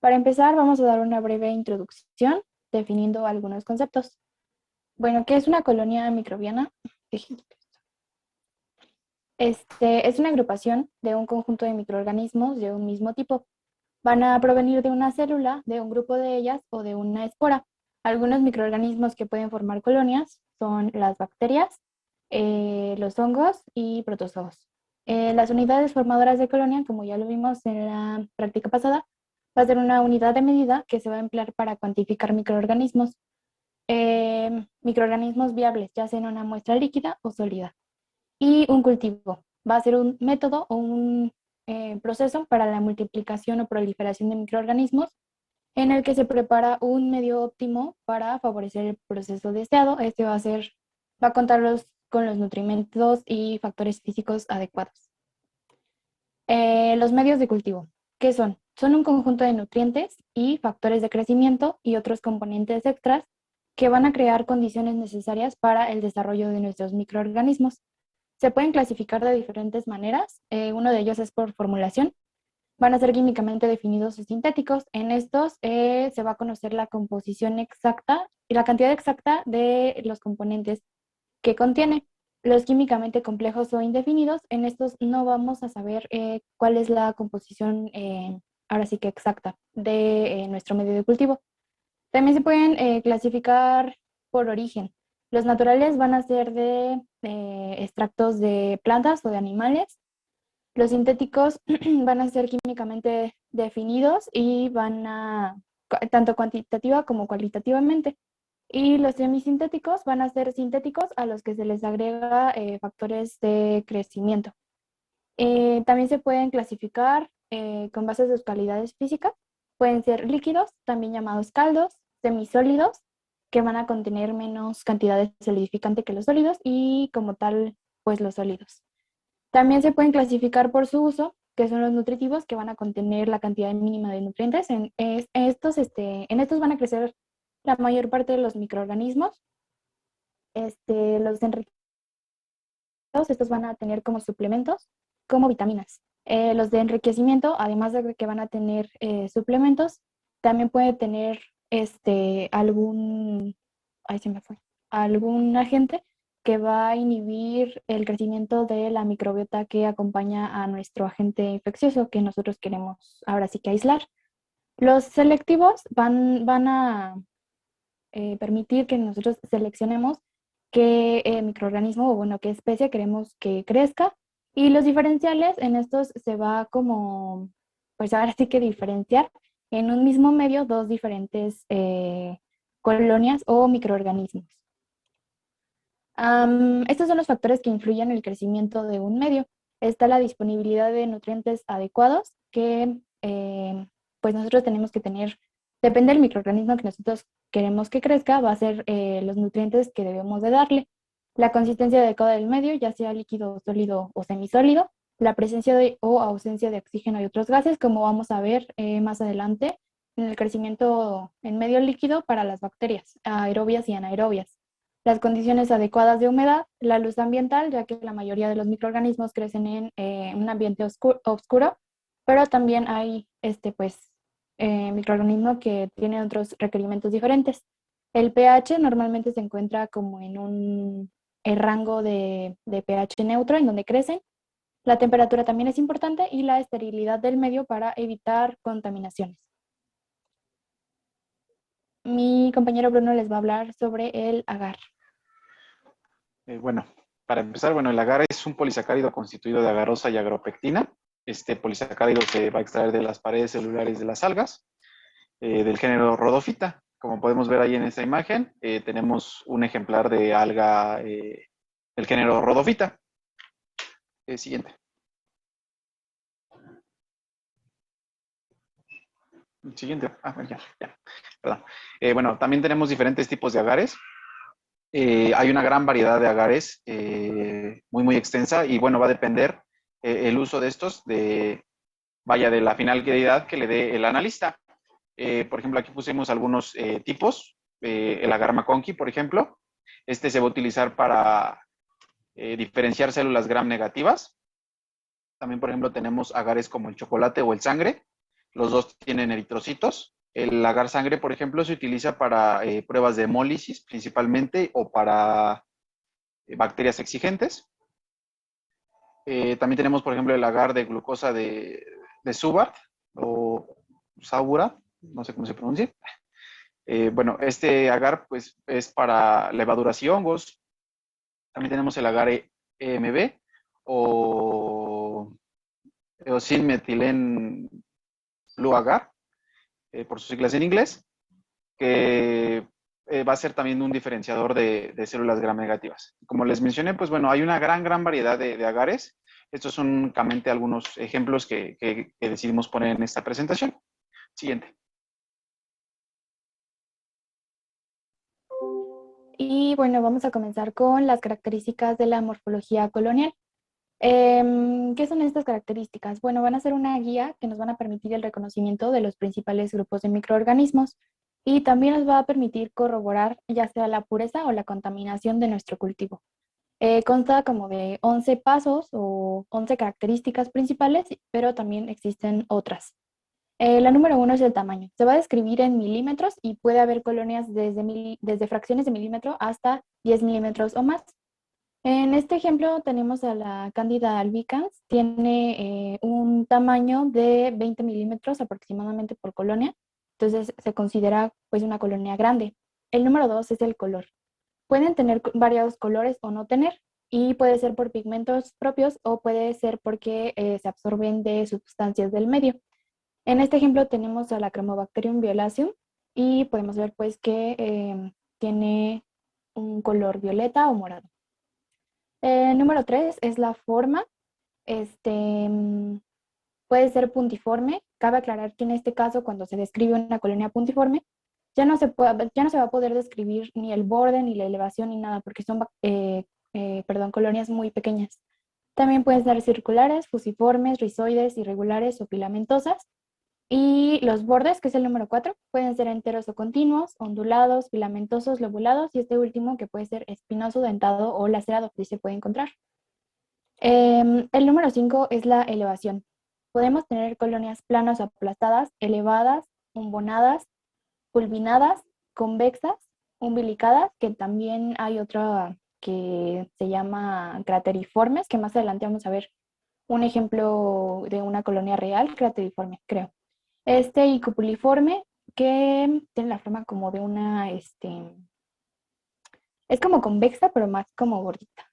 Para empezar, vamos a dar una breve introducción definiendo algunos conceptos. Bueno, ¿qué es una colonia microbiana? Es una agrupación de un conjunto de microorganismos de un mismo tipo. Van a provenir de una célula, de un grupo de ellas o de una espora. Algunos microorganismos que pueden formar colonias son las bacterias, los hongos y protozoos. Las unidades formadoras de colonia, como ya lo vimos en la práctica pasada, va a ser una unidad de medida que se va a emplear para cuantificar microorganismos. Microorganismos viables, ya sea en una muestra líquida o sólida. Y un cultivo va a ser un método o un proceso para la multiplicación o proliferación de microorganismos en el que se prepara un medio óptimo para favorecer el proceso deseado. Este va a contar con los nutrimentos y factores físicos adecuados. Los medios de cultivo, ¿qué son? Son un conjunto de nutrientes y factores de crecimiento y otros componentes extras que van a crear condiciones necesarias para el desarrollo de nuestros microorganismos. Se pueden clasificar de diferentes maneras. Uno de ellos es por formulación. Van a ser químicamente definidos o sintéticos. En estos se va a conocer la composición exacta y la cantidad exacta de los componentes que contiene. Los químicamente complejos o indefinidos, en estos no vamos a saber cuál es la composición, ahora sí que exacta, de nuestro medio de cultivo. También se pueden clasificar por origen. Los naturales van a ser de extractos de plantas o de animales. Los sintéticos van a ser químicamente definidos y tanto cuantitativa como cualitativamente. Y los semisintéticos van a ser sintéticos a los que se les agrega factores de crecimiento. También se pueden clasificar con base a sus calidades físicas. Pueden ser líquidos, también llamados caldos, semisólidos, que van a contener menos cantidad de solidificante que los sólidos y como tal, pues los sólidos. También se pueden clasificar por su uso, que son los nutritivos, que van a contener la cantidad mínima de nutrientes. En estos van a crecer la mayor parte de los microorganismos. Los enriquecidos, estos van a tener como suplementos, como vitaminas. Los de enriquecimiento, además de que van a tener suplementos, también puede tener ahí se me fue, algún agente que va a inhibir el crecimiento de la microbiota que acompaña a nuestro agente infeccioso que nosotros queremos ahora sí que aislar. Los selectivos van a permitir que nosotros seleccionemos qué microorganismo o bueno, qué especie queremos que crezca. Y los diferenciales en estos se va como, pues ahora sí que diferenciar en un mismo medio dos diferentes colonias o microorganismos. Estos son los factores que influyen en el crecimiento de un medio. Está la disponibilidad de nutrientes adecuados que pues nosotros tenemos que tener, depende del microorganismo que nosotros queremos que crezca, va a ser los nutrientes que debemos de darle. La consistencia adecuada del medio, ya sea líquido, sólido o semisólido, la presencia o ausencia de oxígeno y otros gases, como vamos a ver más adelante en el crecimiento en medio líquido para las bacterias aerobias y anaerobias. Las condiciones adecuadas de humedad, la luz ambiental, ya que la mayoría de los microorganismos crecen en un ambiente oscuro, pero también hay microorganismos que tienen otros requerimientos diferentes. El pH normalmente se encuentra como en un rango de pH neutro en donde crecen. La temperatura también es importante y la esterilidad del medio para evitar contaminaciones. Mi compañero Bruno les va a hablar sobre el agar. Bueno, para empezar, bueno, el agar es un polisacárido constituido de agarosa y agropectina. Este polisacárido se va a extraer de las paredes celulares de las algas, del género Rhodophyta. Como podemos ver ahí en esta imagen, tenemos un ejemplar de alga del género Rhodophyta. Siguiente. Siguiente. Bueno, ya. Perdón. Bueno, también tenemos diferentes tipos de agares. Hay una gran variedad de agares, muy extensa, y bueno, va a depender el uso de estos de la finalidad que le dé el analista. Por ejemplo, aquí pusimos algunos tipos. El agar McConkey, por ejemplo. Este se va a utilizar para diferenciar células gram negativas. También, por ejemplo, tenemos agares como el chocolate o el sangre. Los dos tienen eritrocitos. El agar sangre, por ejemplo, se utiliza para pruebas de hemólisis principalmente o para bacterias exigentes. También tenemos, por ejemplo, el agar de glucosa de Subart o Saurat, no sé cómo se pronuncia. Bueno, este agar pues, es para levaduras y hongos. También tenemos el agar EMB o eosin metilen blue agar, por sus siglas en inglés, que va a ser también un diferenciador de células gram negativas. Como les mencioné, pues bueno, hay una gran variedad de agares. Estos son únicamente algunos ejemplos que decidimos poner en esta presentación. Siguiente. Y bueno, vamos a comenzar con las características de la morfología colonial. ¿Qué son estas características? Bueno, van a ser una guía que nos van a permitir el reconocimiento de los principales grupos de microorganismos y también nos va a permitir corroborar ya sea la pureza o la contaminación de nuestro cultivo. Consta como de 11 pasos o 11 características principales, pero también existen otras. La número uno es el tamaño. Se va a describir en milímetros y puede haber colonias desde fracciones de milímetro hasta 10 milímetros o más. En este ejemplo tenemos a la Candida albicans. Tiene un tamaño de 20 milímetros aproximadamente por colonia. Entonces se considera pues una colonia grande. El número dos es el color. Pueden tener variados colores o no tener. Y puede ser por pigmentos propios o puede ser porque se absorben de sustancias del medio. En este ejemplo tenemos a la Chromobacterium violaceum y podemos ver pues que tiene un color violeta o morado. Número 3 es la forma. Este, puede ser puntiforme. Cabe aclarar que en este caso, cuando se describe una colonia puntiforme, ya no se va a poder describir ni el borde, ni la elevación, ni nada, porque son colonias muy pequeñas. También pueden ser circulares, fusiformes, rizoides, irregulares o filamentosas. Y los bordes, que es el número 4, pueden ser enteros o continuos, ondulados, filamentosos, lobulados, y este último que puede ser espinoso, dentado o lacerado, que se puede encontrar. El número 5 es la elevación. Podemos tener colonias planas o aplastadas, elevadas, umbonadas, fulminadas, convexas, umbilicadas, que también hay otra que se llama crateriformes, que más adelante vamos a ver un ejemplo de una colonia real, crateriforme, creo. Y cupuliforme, que tiene la forma como de una, es como convexa, pero más como gordita.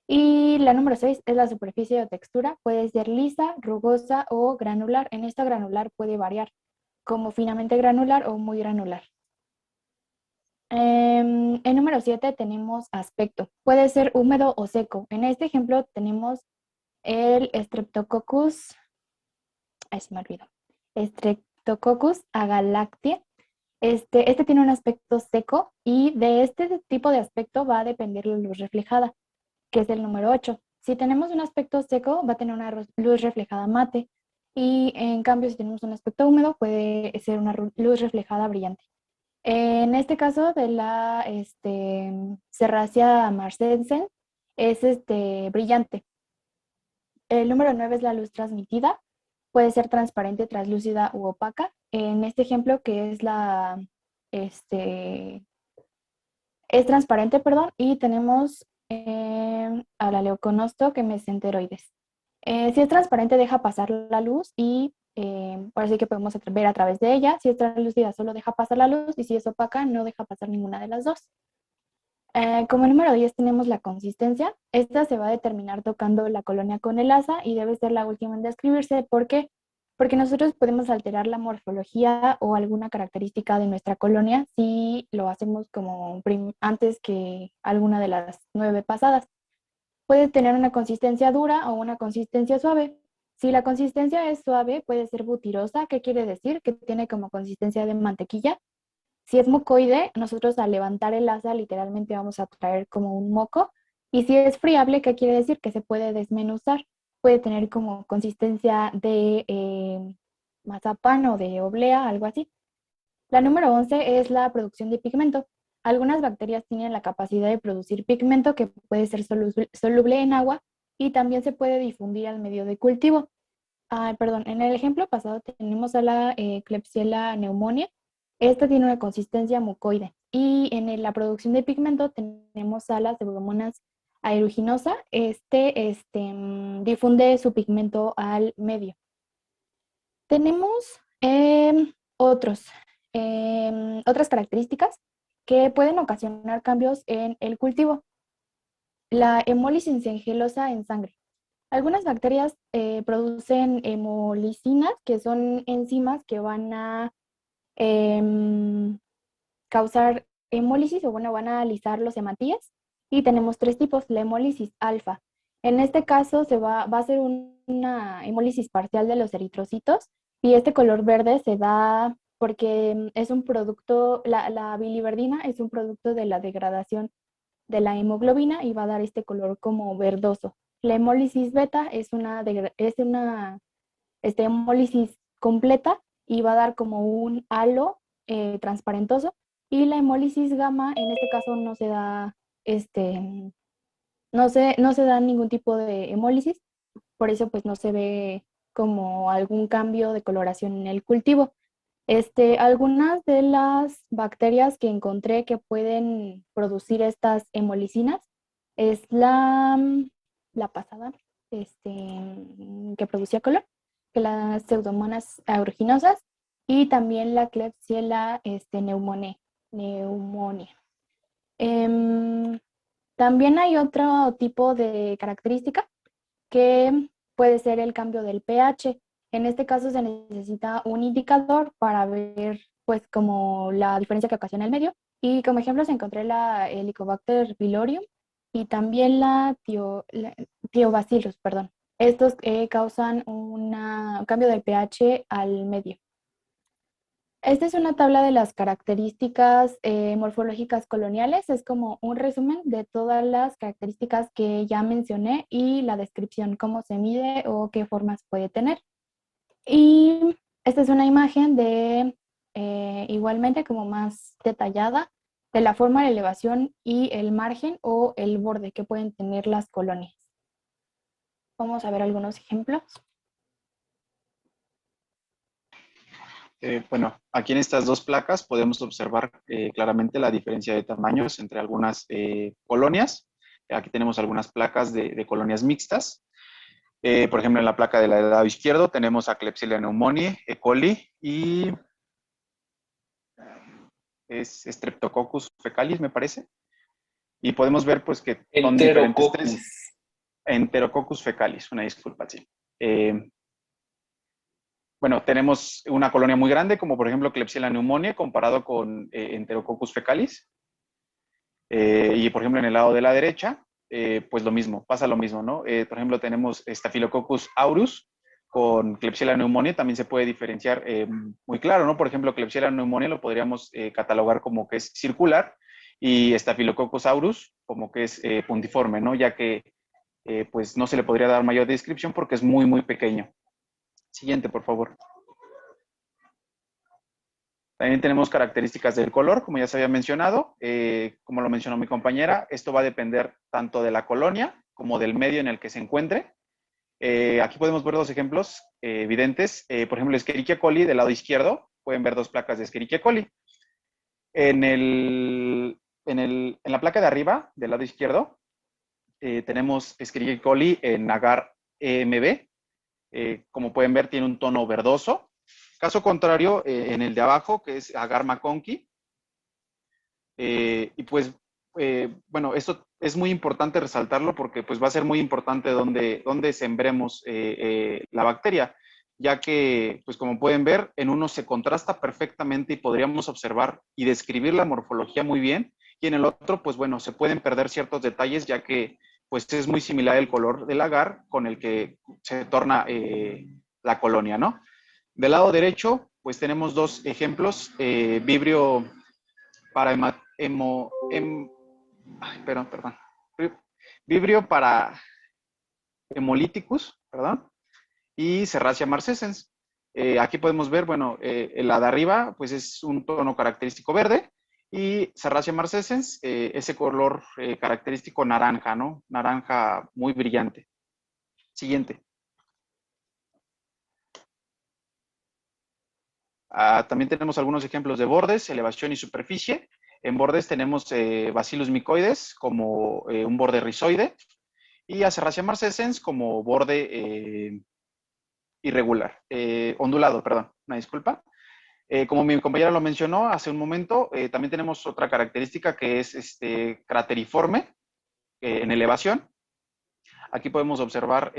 Y la número 6 es la superficie o textura. Puede ser lisa, rugosa o granular. En esta granular puede variar, como finamente granular o muy granular. En número 7 tenemos aspecto. Puede ser húmedo o seco. En este ejemplo tenemos el Streptococcus, ay, se me olvidó. Streptococcus agalactiae. Este tiene un aspecto seco y de este tipo de aspecto va a depender la luz reflejada, que es el número 8. Si tenemos un aspecto seco, va a tener una luz reflejada mate y en cambio si tenemos un aspecto húmedo puede ser una luz reflejada brillante. En este caso de la Serracia marcescens es brillante. El número 9 es la luz transmitida. Puede ser transparente, translúcida u opaca. En este ejemplo, que es es transparente, perdón, y tenemos a la leuconosto que mesenteroides. Si es transparente, deja pasar la luz y por así que podemos ver a través de ella. Si es translúcida, solo deja pasar la luz y si es opaca, no deja pasar ninguna de las dos. Como número 10 tenemos la consistencia. Esta se va a determinar tocando la colonia con el asa y debe ser la última en describirse. ¿Por qué? Porque nosotros podemos alterar la morfología o alguna característica de nuestra colonia si lo hacemos como antes que alguna de las 9 pasadas. Puede tener una consistencia dura o una consistencia suave. Si la consistencia es suave, puede ser butirosa. ¿Qué quiere decir? Que tiene como consistencia de mantequilla. Si es mucoide, nosotros al levantar el asa literalmente vamos a traer como un moco. Y si es friable, ¿qué quiere decir? Que se puede desmenuzar. Puede tener como consistencia de mazapán o de oblea, algo así. La número 11 es la producción de pigmento. Algunas bacterias tienen la capacidad de producir pigmento que puede ser soluble en agua y también se puede difundir al medio de cultivo. Perdón, en el ejemplo pasado tenemos a la Klebsiella pneumoniae. Esta tiene una consistencia mucoide. Y en la producción de pigmento tenemos a la Pseudomonas aeruginosa. Difunde su pigmento al medio. Tenemos otras características que pueden ocasionar cambios en el cultivo. La hemólisis angelosa en sangre. Algunas bacterias producen hemolicinas, que son enzimas que van a em, causar hemólisis o bueno, van a alisar los hematíes. Y tenemos tres tipos, la hemólisis alfa. En este caso va a ser una hemólisis parcial de los eritrocitos y este color verde se da porque es un producto, la biliverdina es un producto de la degradación de la hemoglobina y va a dar este color como verdoso. La hemólisis beta es una hemólisis completa y va a dar como un halo transparentoso. Y la hemólisis gamma, en este caso este, no se da ningún tipo de hemólisis, por eso pues no se ve como algún cambio de coloración en el cultivo. Algunas de las bacterias que encontré que pueden producir estas hemolicinas es la pasada, que producía color, que las Pseudomonas aeruginosa y también la Klebsiella pneumoniae. Em, También hay otro tipo de característica que puede ser el cambio del pH. En este caso se necesita un indicador para ver pues como la diferencia que ocasiona el medio. Y como ejemplos encontré la Helicobacter pylorium y también la Thiobacillus, perdón. Estos causan un cambio del pH al medio. Esta es una tabla de las características morfológicas coloniales. Es como un resumen de todas las características que ya mencioné y la descripción, cómo se mide o qué formas puede tener. Y esta es una imagen de, igualmente como más detallada, de la forma, la elevación y el margen o el borde que pueden tener las colonias. Vamos a ver algunos ejemplos. Bueno, aquí en estas dos placas podemos observar claramente la diferencia de tamaños entre algunas colonias. Aquí tenemos algunas placas de colonias mixtas. Por ejemplo, en la placa del lado izquierdo tenemos a Klebsiella pneumoniae, E. coli y es Streptococcus fecalis, me parece. Y podemos ver pues que son diferentes Enterococcus. tres. Enterococcus fecalis, una disculpa, sí. Bueno, tenemos una colonia muy grande, como por ejemplo Klebsiella pneumoniae, comparado con Enterococcus fecalis. Y por ejemplo, en el lado de la derecha, pues lo mismo, pasa lo mismo, ¿no? Por ejemplo, tenemos Staphylococcus aureus con Klebsiella pneumoniae, también se puede diferenciar muy claro, ¿no? Por ejemplo, Klebsiella pneumoniae lo podríamos catalogar como que es circular y Staphylococcus aureus como que es puntiforme, ¿no? Ya que pues no se le podría dar mayor descripción porque es muy, muy pequeño. Siguiente, por favor. También tenemos características del color, como ya se había mencionado. Como lo mencionó mi compañera, esto va a depender tanto de la colonia como del medio en el que se encuentre. Aquí podemos ver dos ejemplos evidentes. Por ejemplo, Escherichia coli del lado izquierdo. Pueden ver dos placas de Escherichia coli. En la placa de arriba, del lado izquierdo, tenemos Escherichia coli en agar EMB. Como pueden ver, tiene un tono verdoso. Caso contrario, en el de abajo, que es agar McConkey. Y pues, bueno, esto es muy importante resaltarlo porque pues va a ser muy importante dónde sembremos la bacteria, ya que, pues como pueden ver, en uno se contrasta perfectamente y podríamos observar y describir la morfología muy bien, y en el otro, pues bueno, se pueden perder ciertos detalles, ya que pues es muy similar el color del agar con el que se torna la colonia, ¿no? Del lado derecho, pues tenemos dos ejemplos, Vibrio para perdón. Vibrio para hemolíticus, perdón, y Serratia marcescens. Aquí podemos ver, bueno, la de arriba, pues es un tono característico verde, y Serratia marcescens, ese color característico naranja, ¿no? Naranja muy brillante. Siguiente. También tenemos algunos ejemplos de bordes, elevación y superficie. En bordes tenemos Bacillus mycoides como un borde rizoide y Acerracia marcescens como borde irregular, ondulado, perdón, una disculpa. Como mi compañera lo mencionó hace un momento, también tenemos otra característica que es crateriforme en elevación. Aquí podemos observar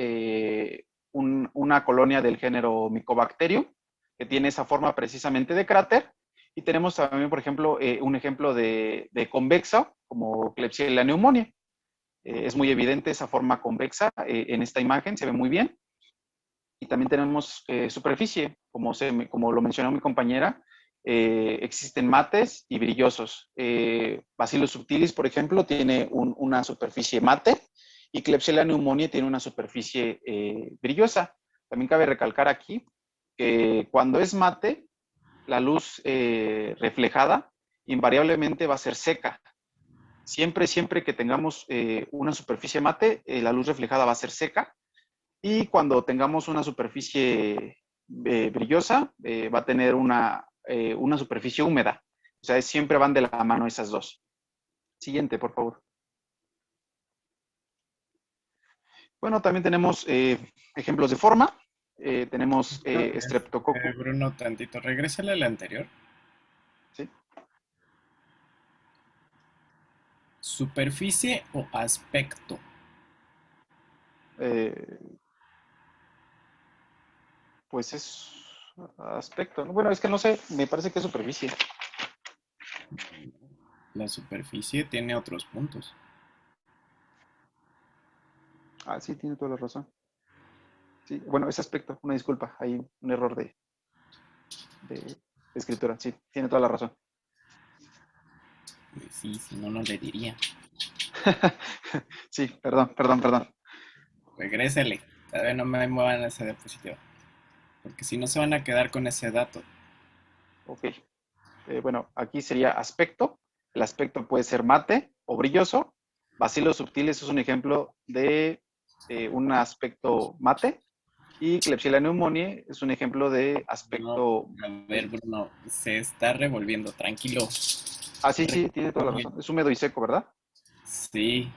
una colonia del género Mycobacterium que tiene esa forma precisamente de cráter. Y tenemos también, por ejemplo, un ejemplo de convexa, como Klebsiella pneumoniae. Es muy evidente esa forma convexa en esta imagen, se ve muy bien. Y también tenemos superficie, como lo mencionó mi compañera, existen mates y brillosos. Bacillus subtilis, por ejemplo, tiene una superficie mate y Klebsiella pneumoniae tiene una superficie brillosa. También cabe recalcar aquí que cuando es mate, la luz reflejada invariablemente va a ser seca. Siempre que tengamos una superficie mate, la luz reflejada va a ser seca. Y cuando tengamos una superficie brillosa, va a tener una superficie húmeda. O sea, siempre van de la mano esas dos. Siguiente, por favor. Bueno, también tenemos ejemplos de forma. Tenemos Streptococcus. Bruno, tantito, regrésale al anterior. ¿Sí? ¿Superficie o aspecto? Pues es aspecto. Bueno, es que no sé, me parece que es superficie. La superficie tiene otros puntos. Ah, sí, tiene toda la razón. Sí, bueno, es aspecto, una disculpa, hay un error de escritura. Sí, tiene toda la razón. Sí, si no, no le diría. Sí, perdón. Regrésale. Todavía no me muevan esa diapositiva. Porque si no se van a quedar con ese dato. Ok. Bueno, aquí sería aspecto. El aspecto puede ser mate o brilloso. Bacilos subtiles es un ejemplo de un aspecto mate. Y Klebsiella pneumoniae es un ejemplo de No, aspecto a ver, Bruno, se está revolviendo, tranquilo. Ah, sí, tiene toda la razón. Es húmedo y seco, ¿verdad? Sí,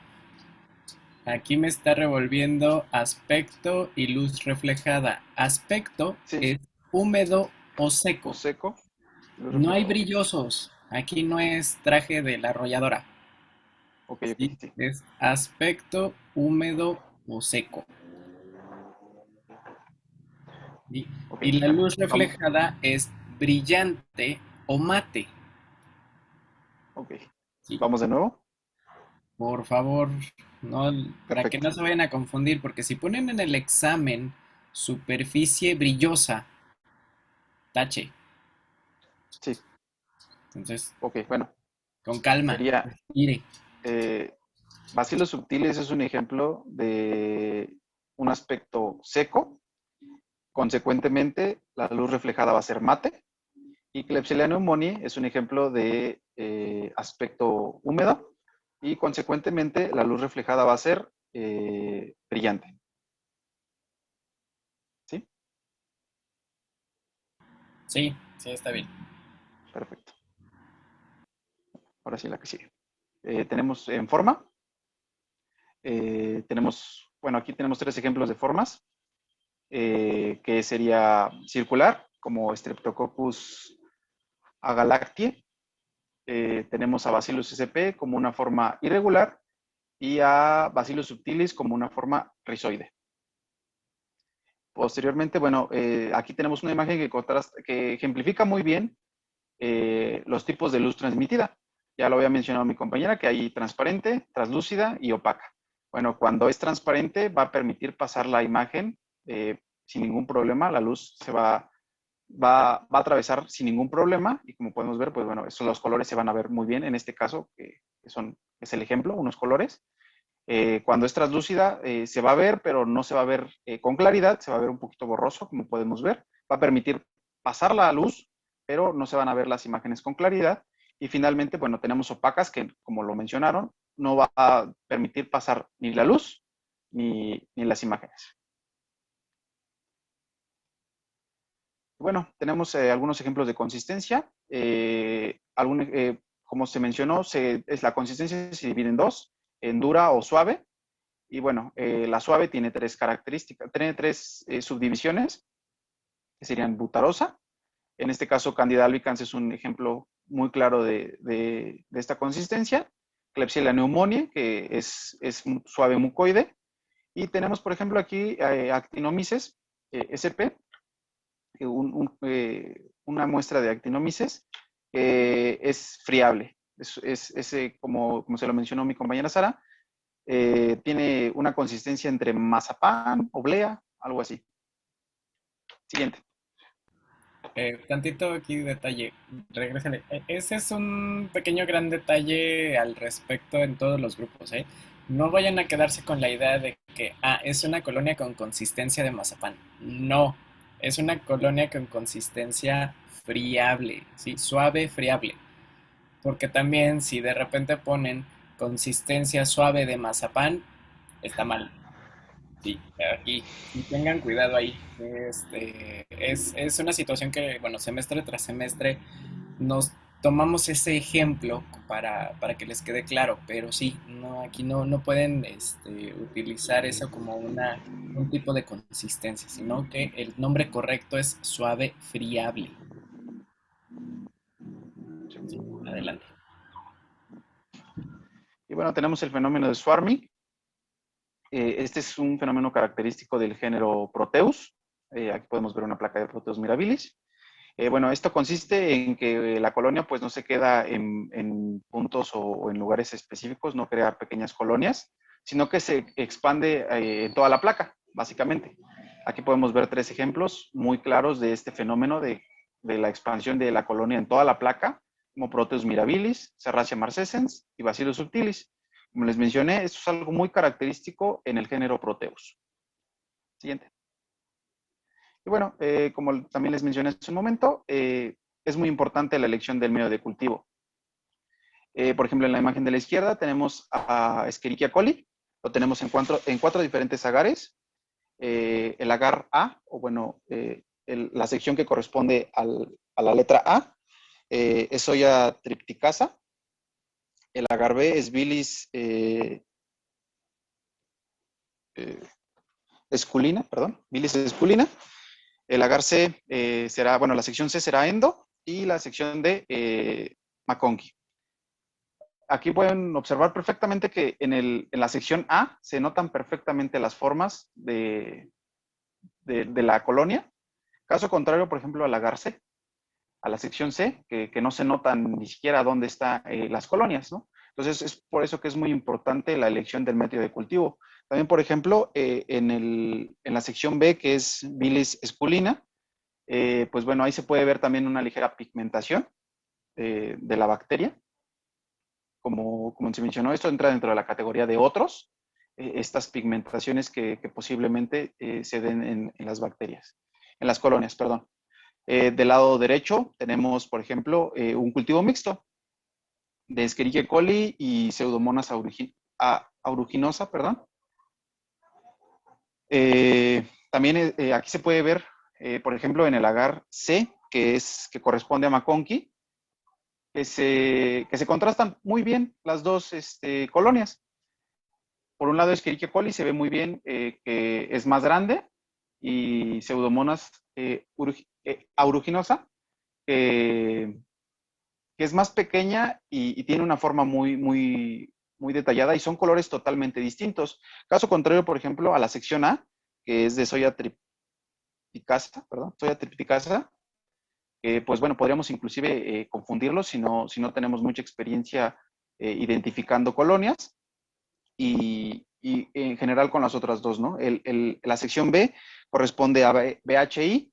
aquí me está revolviendo aspecto y luz reflejada. Aspecto Sí, es húmedo o o seco. seco. Lo No hay reflejado, ok. brillosos. Aquí no es traje de la arrolladora. Ok, Sí, sí. es aspecto húmedo o seco. Y, Ok, y la bueno. luz Vamos. reflejada es brillante o mate. Ok. Sí, Vamos de nuevo. por favor, no, para que Perfecto. no se vayan a confundir, porque si ponen en el examen superficie brillosa, tache. Sí. Entonces, Ok, bueno. con calma, Sería respire. eh, bacilos subtiles es un ejemplo de un aspecto seco. Consecuentemente, la luz reflejada va a ser mate. Y Klebsiella pneumoniae es un ejemplo de aspecto húmedo. Y consecuentemente, la luz reflejada va a ser brillante. ¿Sí? Sí, sí, está bien. Perfecto. Ahora sí, la que sigue. Tenemos en forma. Bueno, aquí tenemos tres ejemplos de formas, que sería circular, como Streptococcus agalactiae. Tenemos a Bacillus sp como una forma irregular y a Bacillus subtilis como una forma rizoide. Posteriormente, bueno, aquí tenemos una imagen que ejemplifica muy bien los tipos de luz transmitida. Ya lo había mencionado mi compañera, que hay transparente, translúcida y opaca. Bueno, cuando es transparente va a permitir pasar la imagen sin ningún problema, la luz va a atravesar sin ningún problema y como podemos ver, pues bueno, los colores se van a ver muy bien en este caso, es el ejemplo, unos colores. Cuando es translúcida se va a ver, pero no se va a ver con claridad, se va a ver un poquito borroso, como podemos ver. Va a permitir pasar la luz, pero no se van a ver las imágenes con claridad. Y finalmente, bueno, tenemos opacas que, como lo mencionaron, no va a permitir pasar ni la luz ni las imágenes. Bueno, tenemos algunos ejemplos de consistencia. Como se mencionó, la consistencia se divide en dos, en dura o suave. Y bueno, la suave tiene tres características, tiene tres subdivisiones, que serían butarosa. En este caso, Candida albicans es un ejemplo muy claro de esta consistencia. Klebsiella pneumoniae, que es un suave mucoide. Y tenemos, por ejemplo, aquí Actinomyces sp, una muestra de Actinomyces que es friable. Como se lo mencionó mi compañera Sara, tiene una consistencia entre mazapán, oblea, algo así. Siguiente. Tantito aquí detalle, regrésale. Ese es un pequeño gran detalle al respecto en todos los grupos, ¿eh? No vayan a quedarse con la idea de que, es una colonia con consistencia de mazapán. No, es una colonia con consistencia friable, ¿sí? Suave, friable. Porque también si de repente ponen consistencia suave de mazapán, está mal. Sí, aquí, y tengan cuidado ahí. Es una situación que, bueno, semestre tras semestre nos tomamos ese ejemplo para que les quede claro, pero sí, no, aquí no pueden utilizar eso como un tipo de consistencia, sino que el nombre correcto es suave friable. Sí, adelante. Y bueno, tenemos el fenómeno de swarming. Este es un fenómeno característico del género Proteus. Aquí podemos ver una placa de Proteus mirabilis. Bueno, esto consiste en que la colonia pues no se queda en puntos o en lugares específicos, no crea pequeñas colonias, sino que se expande en toda la placa, básicamente. Aquí podemos ver tres ejemplos muy claros de este fenómeno de la expansión de la colonia en toda la placa, como Proteus mirabilis, Serratia marcescens y Bacillus subtilis. Como les mencioné, esto es algo muy característico en el género Proteus. Siguiente. Y bueno, como también les mencioné hace un momento, es muy importante la elección del medio de cultivo. Por ejemplo, en la imagen de la izquierda tenemos a Escherichia coli, lo tenemos en cuatro diferentes agares. El agar A, o bueno, la sección que corresponde a la letra A, es Soya tripticasa. El agar B es Bilis eh, esculina, perdón, Bilis esculina. El agar C será, bueno, la sección C será endo y la sección D McConkey. Aquí pueden observar perfectamente que en la sección A se notan perfectamente las formas de la colonia. Caso contrario, por ejemplo, al agar C, a la sección C, que no se notan ni siquiera dónde están las colonias, ¿no? Entonces, es por eso que es muy importante la elección del método de cultivo. También, por ejemplo, en la sección B, que es Bilis esculina, pues bueno, ahí se puede ver también una ligera pigmentación de la bacteria. Como se mencionó, esto entra dentro de la categoría de otros, estas pigmentaciones que posiblemente se den en las bacterias, en las colonias, perdón. Del lado derecho tenemos, por ejemplo, un cultivo mixto de Escherichia coli y Pseudomonas aeruginosa, perdón. También aquí se puede ver, por ejemplo, en el agar C, que corresponde a McConkey, que se contrastan muy bien las dos colonias. Por un lado, Escherichia coli se ve muy bien que es más grande y Pseudomonas aeruginosa, que es más pequeña y tiene una forma muy detallada y son colores totalmente distintos. Caso contrario, por ejemplo, a la sección A, que es de Soya tripticasa, perdón, Soya tripticasa, pues bueno, podríamos inclusive confundirlos si no tenemos mucha experiencia identificando colonias y en general con las otras dos, ¿no? La sección B corresponde a BHI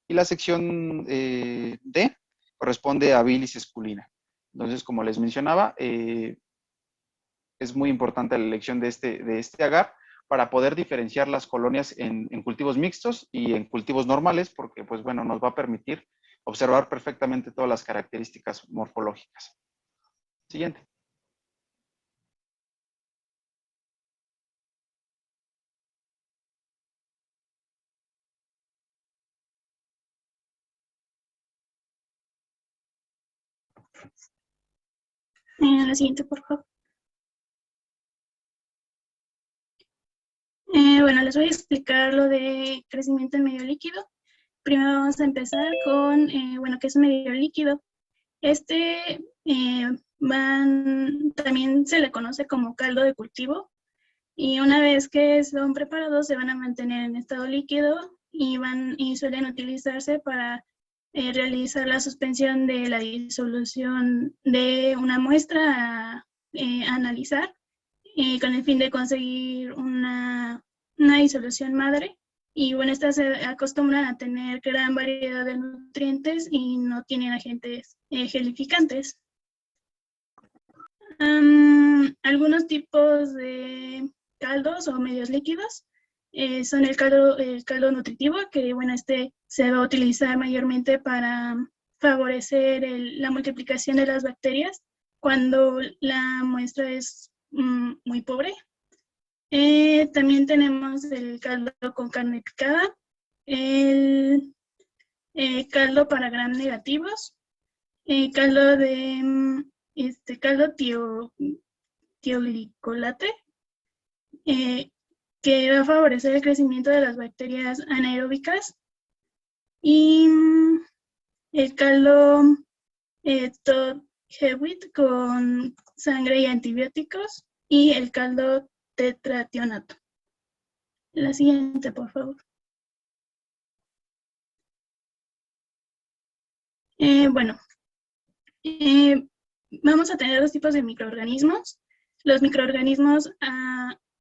y la sección D corresponde a bilis esculina. Entonces, como les mencionaba, es muy importante la elección de este agar para poder diferenciar las colonias en cultivos mixtos y en cultivos normales, porque, pues bueno, nos va a permitir observar perfectamente todas las características morfológicas. Siguiente. La siguiente, por favor. Bueno, les voy a explicar lo de crecimiento en medio líquido. Primero vamos a empezar con, bueno, ¿qué es un medio líquido? También se le conoce como caldo de cultivo, y una vez que son preparados se van a mantener en estado líquido y suelen utilizarse para realizar la suspensión de la disolución de una muestra a analizar, con el fin de conseguir una disolución madre. Y bueno, estas se acostumbran a tener gran variedad de nutrientes y no tienen agentes gelificantes. Algunos tipos de caldos o medios líquidos son el caldo nutritivo, que bueno, se va a utilizar mayormente para favorecer la multiplicación de las bacterias cuando la muestra es muy pobre. También tenemos el caldo con carne picada, el caldo para gram negativos, caldo de caldo tioglicolate, que va a favorecer el crecimiento de las bacterias anaeróbicas, y el caldo Todd Hewitt con sangre y antibióticos, y el caldo tetrationato. La siguiente, por favor. Bueno, vamos a tener dos tipos de microorganismos. Los microorganismos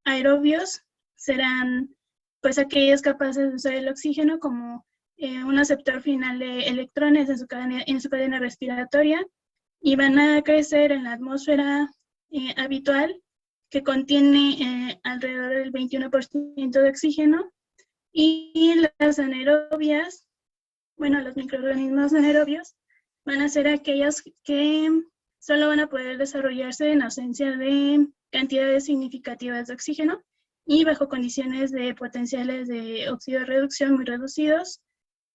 aerobios serán pues aquellos capaces de usar el oxígeno como un aceptor final de electrones en su cadena respiratoria, y van a crecer en la atmósfera habitual, que contiene alrededor del 21% de oxígeno. Y las anaerobias, bueno, los microorganismos anaerobios van a ser aquellos que solo van a poder desarrollarse en ausencia de cantidades significativas de oxígeno y bajo condiciones de potenciales de oxidorreducción muy reducidos.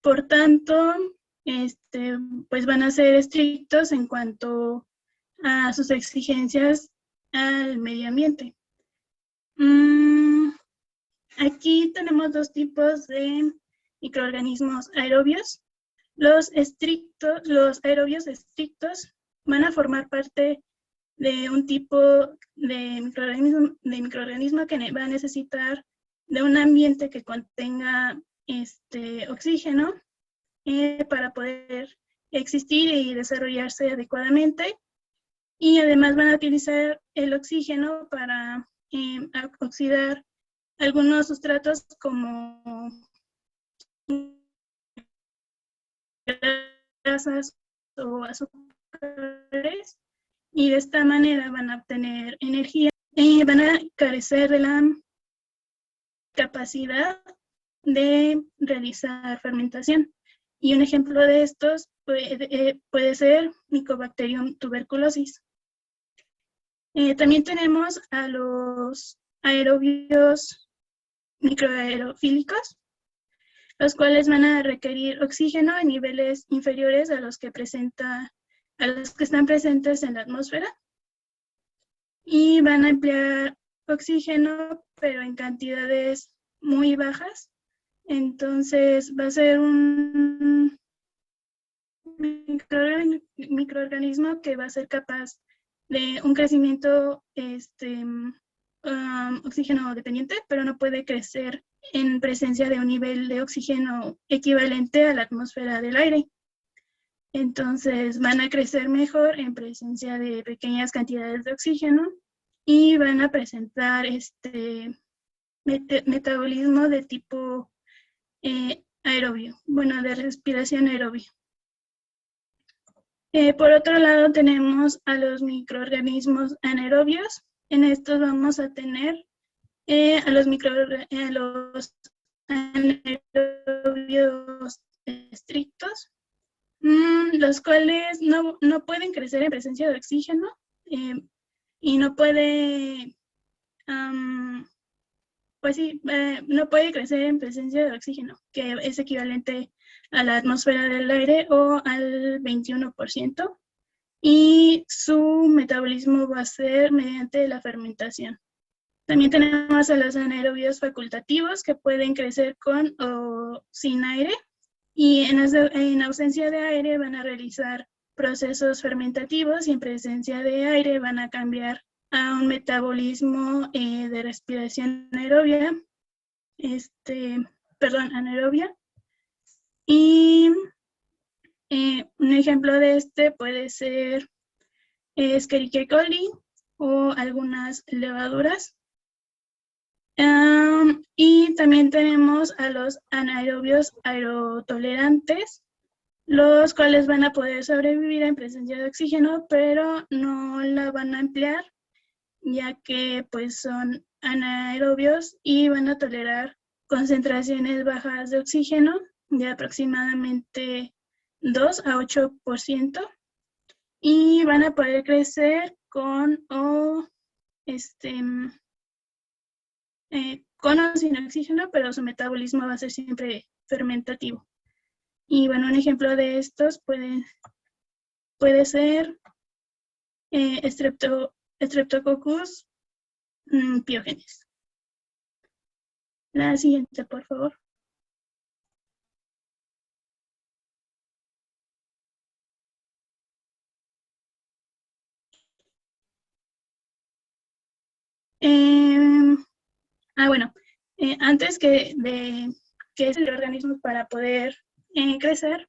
Por tanto, pues van a ser estrictos en cuanto a sus exigencias al medio ambiente. Aquí tenemos dos tipos de microorganismos aerobios. Los aerobios estrictos van a formar parte de un tipo de microorganismo que va a necesitar de un ambiente que contenga oxígeno para poder existir y desarrollarse adecuadamente. Y además van a utilizar el oxígeno para oxidar algunos sustratos como grasas o azúcares, y de esta manera van a obtener energía y van a carecer de la capacidad de realizar fermentación. Y un ejemplo de estos puede ser Mycobacterium tuberculosis. También tenemos a los aerobios microaerofílicos, los cuales van a requerir oxígeno en niveles inferiores a los que están presentes en la atmósfera, y van a emplear oxígeno, pero en cantidades muy bajas. Entonces va a ser un microorganismo que va a ser capaz de un crecimiento oxígeno dependiente, pero no puede crecer en presencia de un nivel de oxígeno equivalente a la atmósfera del aire. Entonces van a crecer mejor en presencia de pequeñas cantidades de oxígeno, y van a presentar metabolismo de tipo aerobio, bueno, de respiración aerobia. Por otro lado tenemos a los microorganismos anaerobios. En estos vamos a tener a los anaerobios estrictos, los cuales no pueden crecer en presencia de oxígeno, y no puede no puede crecer en presencia de oxígeno, que es equivalente a la atmósfera del aire o al 21%. y su metabolismo va a ser mediante la fermentación. También tenemos a los anaerobios facultativos que pueden crecer con o sin aire y en ausencia de aire van a realizar procesos fermentativos y en presencia de aire van a cambiar a un metabolismo de respiración anaerobia, anaerobia. Y un ejemplo de este puede ser Escherichia coli o algunas levaduras. Y también tenemos a los anaerobios aerotolerantes, los cuales van a poder sobrevivir en presencia de oxígeno, pero no la van a emplear, ya que pues son anaerobios y van a tolerar concentraciones bajas de oxígeno de aproximadamente 2 a 8%, y van a poder crecer con o sin oxígeno, pero su metabolismo va a ser siempre fermentativo. Y bueno, un ejemplo de estos puede ser Streptococcus pyogenes. La siguiente, por favor. Bueno, antes que es el organismo para poder crecer,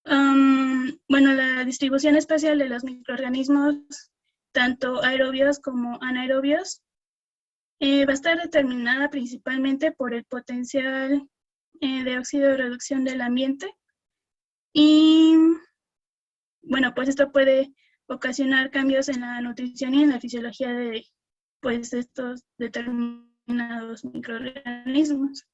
bueno, la distribución espacial de los microorganismos, tanto aerobios como anaerobios, va a estar determinada principalmente por el potencial de óxido de reducción del ambiente. Y bueno, pues esto puede ocasionar cambios en la nutrición y en la fisiología de pues estos determinados microorganismos.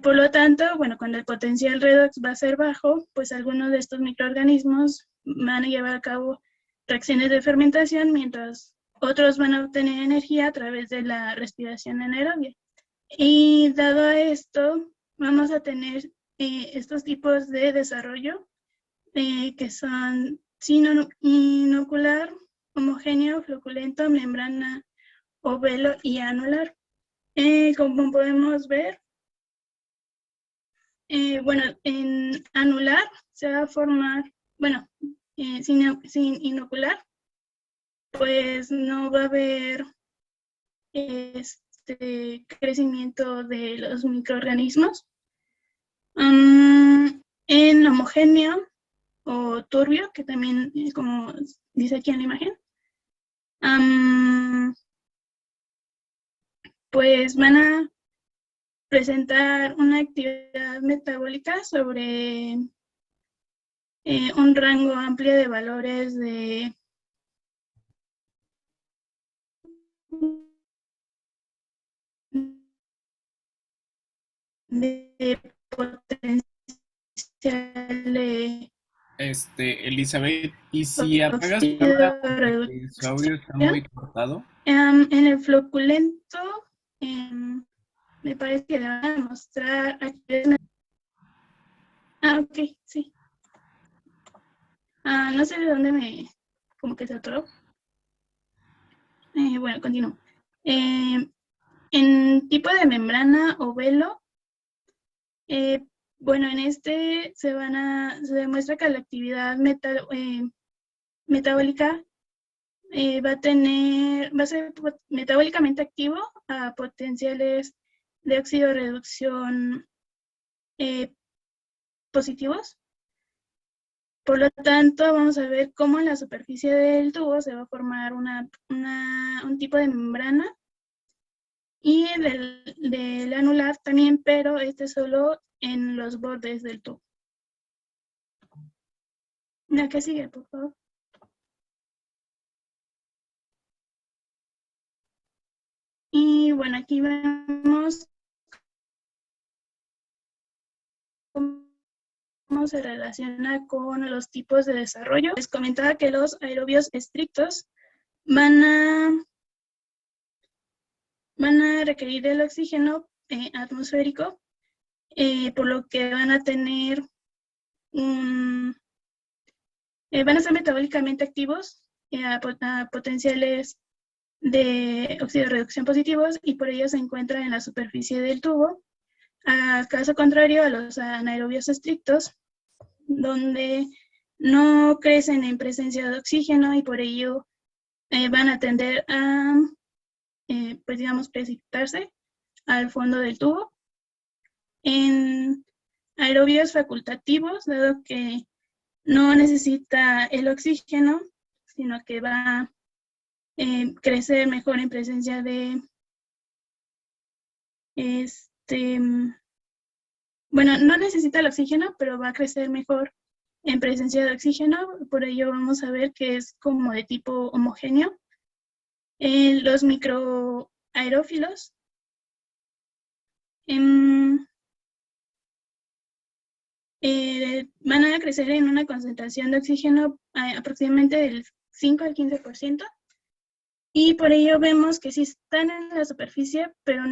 Por lo tanto, bueno, cuando el potencial redox va a ser bajo, pues algunos de estos microorganismos van a llevar a cabo reacciones de fermentación, mientras otros van a obtener energía a través de la respiración anaerobia. Y dado a esto, vamos a tener estos tipos de desarrollo que son inocular, homogéneo, floculento, membrana, ovelo y anular. Como podemos ver, bueno, en anular se va a formar, bueno, sin inocular, pues no va a haber crecimiento de los microorganismos. En homogéneo o turbio, que también, como dice aquí en la imagen, pues van a presentar una actividad metabólica sobre un rango amplio de valores de potencial de Elizabeth, ¿y si apagas tu cámara porque su audio está muy cortado? En el floculento, me parece que le van a mostrar aquí. Ok, sí. No sé de dónde como que se atoró. Bueno, continúo. En tipo de membrana o velo, bueno, en este se demuestra que la actividad metabólica va a ser metabólicamente activo a potenciales de óxido de reducción positivos. Por lo tanto, vamos a ver cómo en la superficie del tubo se va a formar un tipo de membrana, y del anular también, pero solo en los bordes del tubo. La que sigue, por favor. Y bueno, aquí vemos cómo se relaciona con los tipos de desarrollo. Les comentaba que los aerobios estrictos van a requerir el oxígeno atmosférico, por lo que van a tener un van a ser metabólicamente activos a potenciales de oxidorreducción positivos y por ello se encuentran en la superficie del tubo, a caso contrario a los anaerobios estrictos, donde no crecen en presencia de oxígeno y por ello van a tender a, pues digamos, precipitarse al fondo del tubo. En aerobios facultativos, dado que no necesita el oxígeno, sino que va a crecer mejor en presencia de bueno, no necesita el oxígeno, pero va a crecer mejor en presencia de oxígeno, por ello vamos a ver que es como de tipo homogéneo. Los microaerófilos van a crecer en una concentración de oxígeno aproximadamente del 5 al 15%, y por ello vemos que sí están en la superficie, pero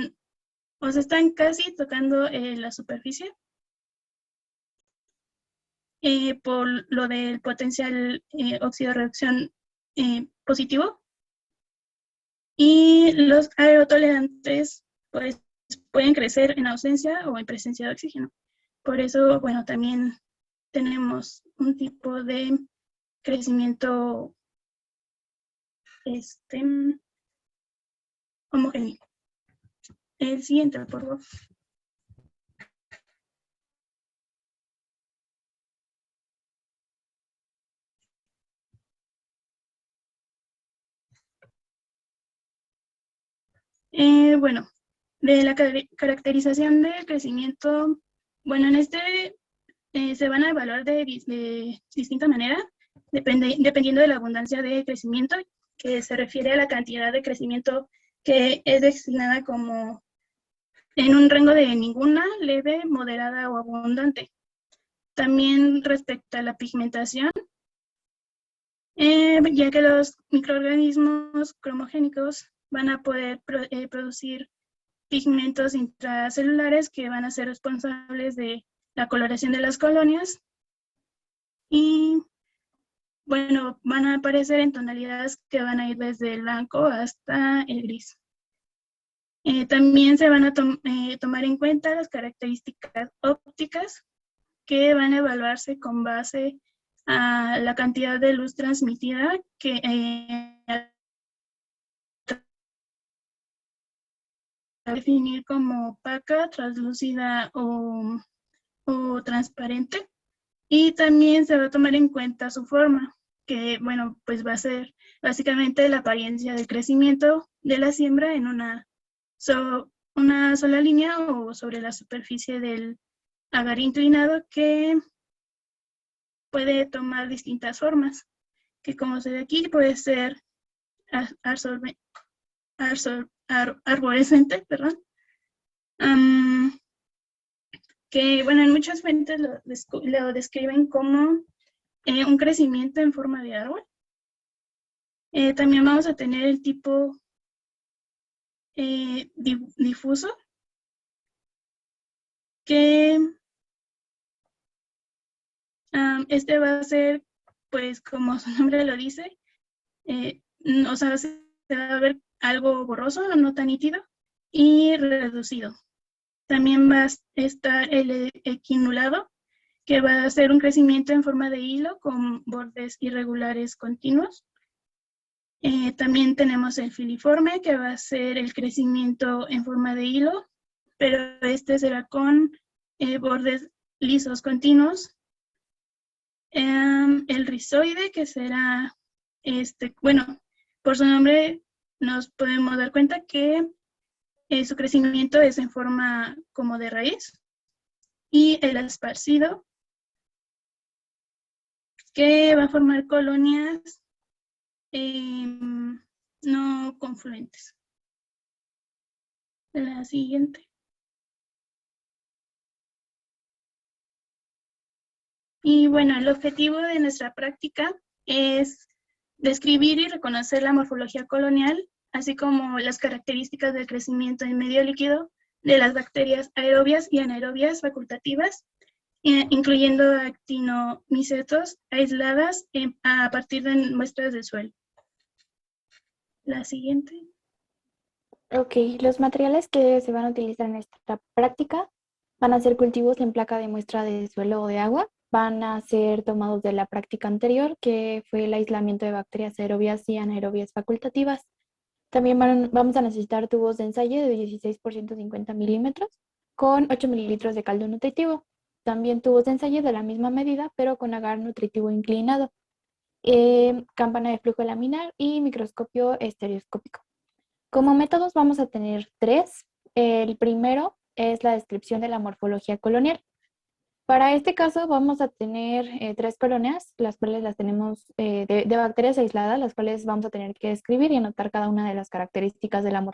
o sea, están casi tocando la superficie por lo del potencial oxidorreducción positivo. Y los aerotolerantes pues, pueden crecer en ausencia o en presencia de oxígeno. Por eso, bueno, también tenemos un tipo de crecimiento homogéneo. El siguiente, por favor. Bueno, de la caracterización del crecimiento, bueno, en se van a evaluar de distinta manera, dependiendo de la abundancia de crecimiento, que se refiere a la cantidad de crecimiento que es destinada como en un rango de ninguna, leve, moderada o abundante. También respecto a la pigmentación, ya que los microorganismos cromogénicos van a poder producir pigmentos intracelulares que van a ser responsables de la coloración de las colonias y, bueno, van a aparecer en tonalidades que van a ir desde el blanco hasta el gris. También se van a tomar en cuenta las características ópticas que van a evaluarse con base a la cantidad de luz transmitida que definir como opaca, translúcida o transparente. Y también se va a tomar en cuenta su forma, que bueno, pues va a ser básicamente la apariencia del crecimiento de la siembra en una sola línea o sobre la superficie del agar inclinado, que puede tomar distintas formas, que como se ve aquí puede ser arborescente, perdón. Que bueno, en muchas fuentes lo describen como un crecimiento en forma de árbol. También vamos a tener el tipo difuso, que este va a ser, pues como su nombre lo dice, o sea, se va a ver algo borroso, no tan nítido, y reducido. También va a estar el equinulado, que va a ser un crecimiento en forma de hilo con bordes irregulares continuos. También tenemos el filiforme, que va a ser el crecimiento en forma de hilo, pero este será con bordes lisos continuos. El rizoide, que será, bueno, por su nombre nos podemos dar cuenta que su crecimiento es en forma como de raíz. Y el esparcido, que va a formar colonias no confluentes. La siguiente. Y bueno, el objetivo de nuestra práctica es describir y reconocer la morfología colonial, así como las características del crecimiento en medio líquido de las bacterias aerobias y anaerobias facultativas, incluyendo actinomicetos aisladas a partir de muestras del suelo. La siguiente. Ok, los materiales que se van a utilizar en esta práctica van a ser cultivos en placa de muestra de suelo o de agua, van a ser tomados de la práctica anterior, que fue el aislamiento de bacterias aerobias y anaerobias facultativas. También vamos a necesitar tubos de ensayo de 16 por 150 milímetros con 8 mililitros de caldo nutritivo. También tubos de ensayo de la misma medida, pero con agar nutritivo inclinado. Campana de flujo laminar y microscopio estereoscópico. Como métodos vamos a tener tres. El primero es la descripción de la morfología colonial. Para este caso vamos a tener tres colonias, las cuales las tenemos de bacterias aisladas, las cuales vamos a tener que describir y anotar cada una de las características de la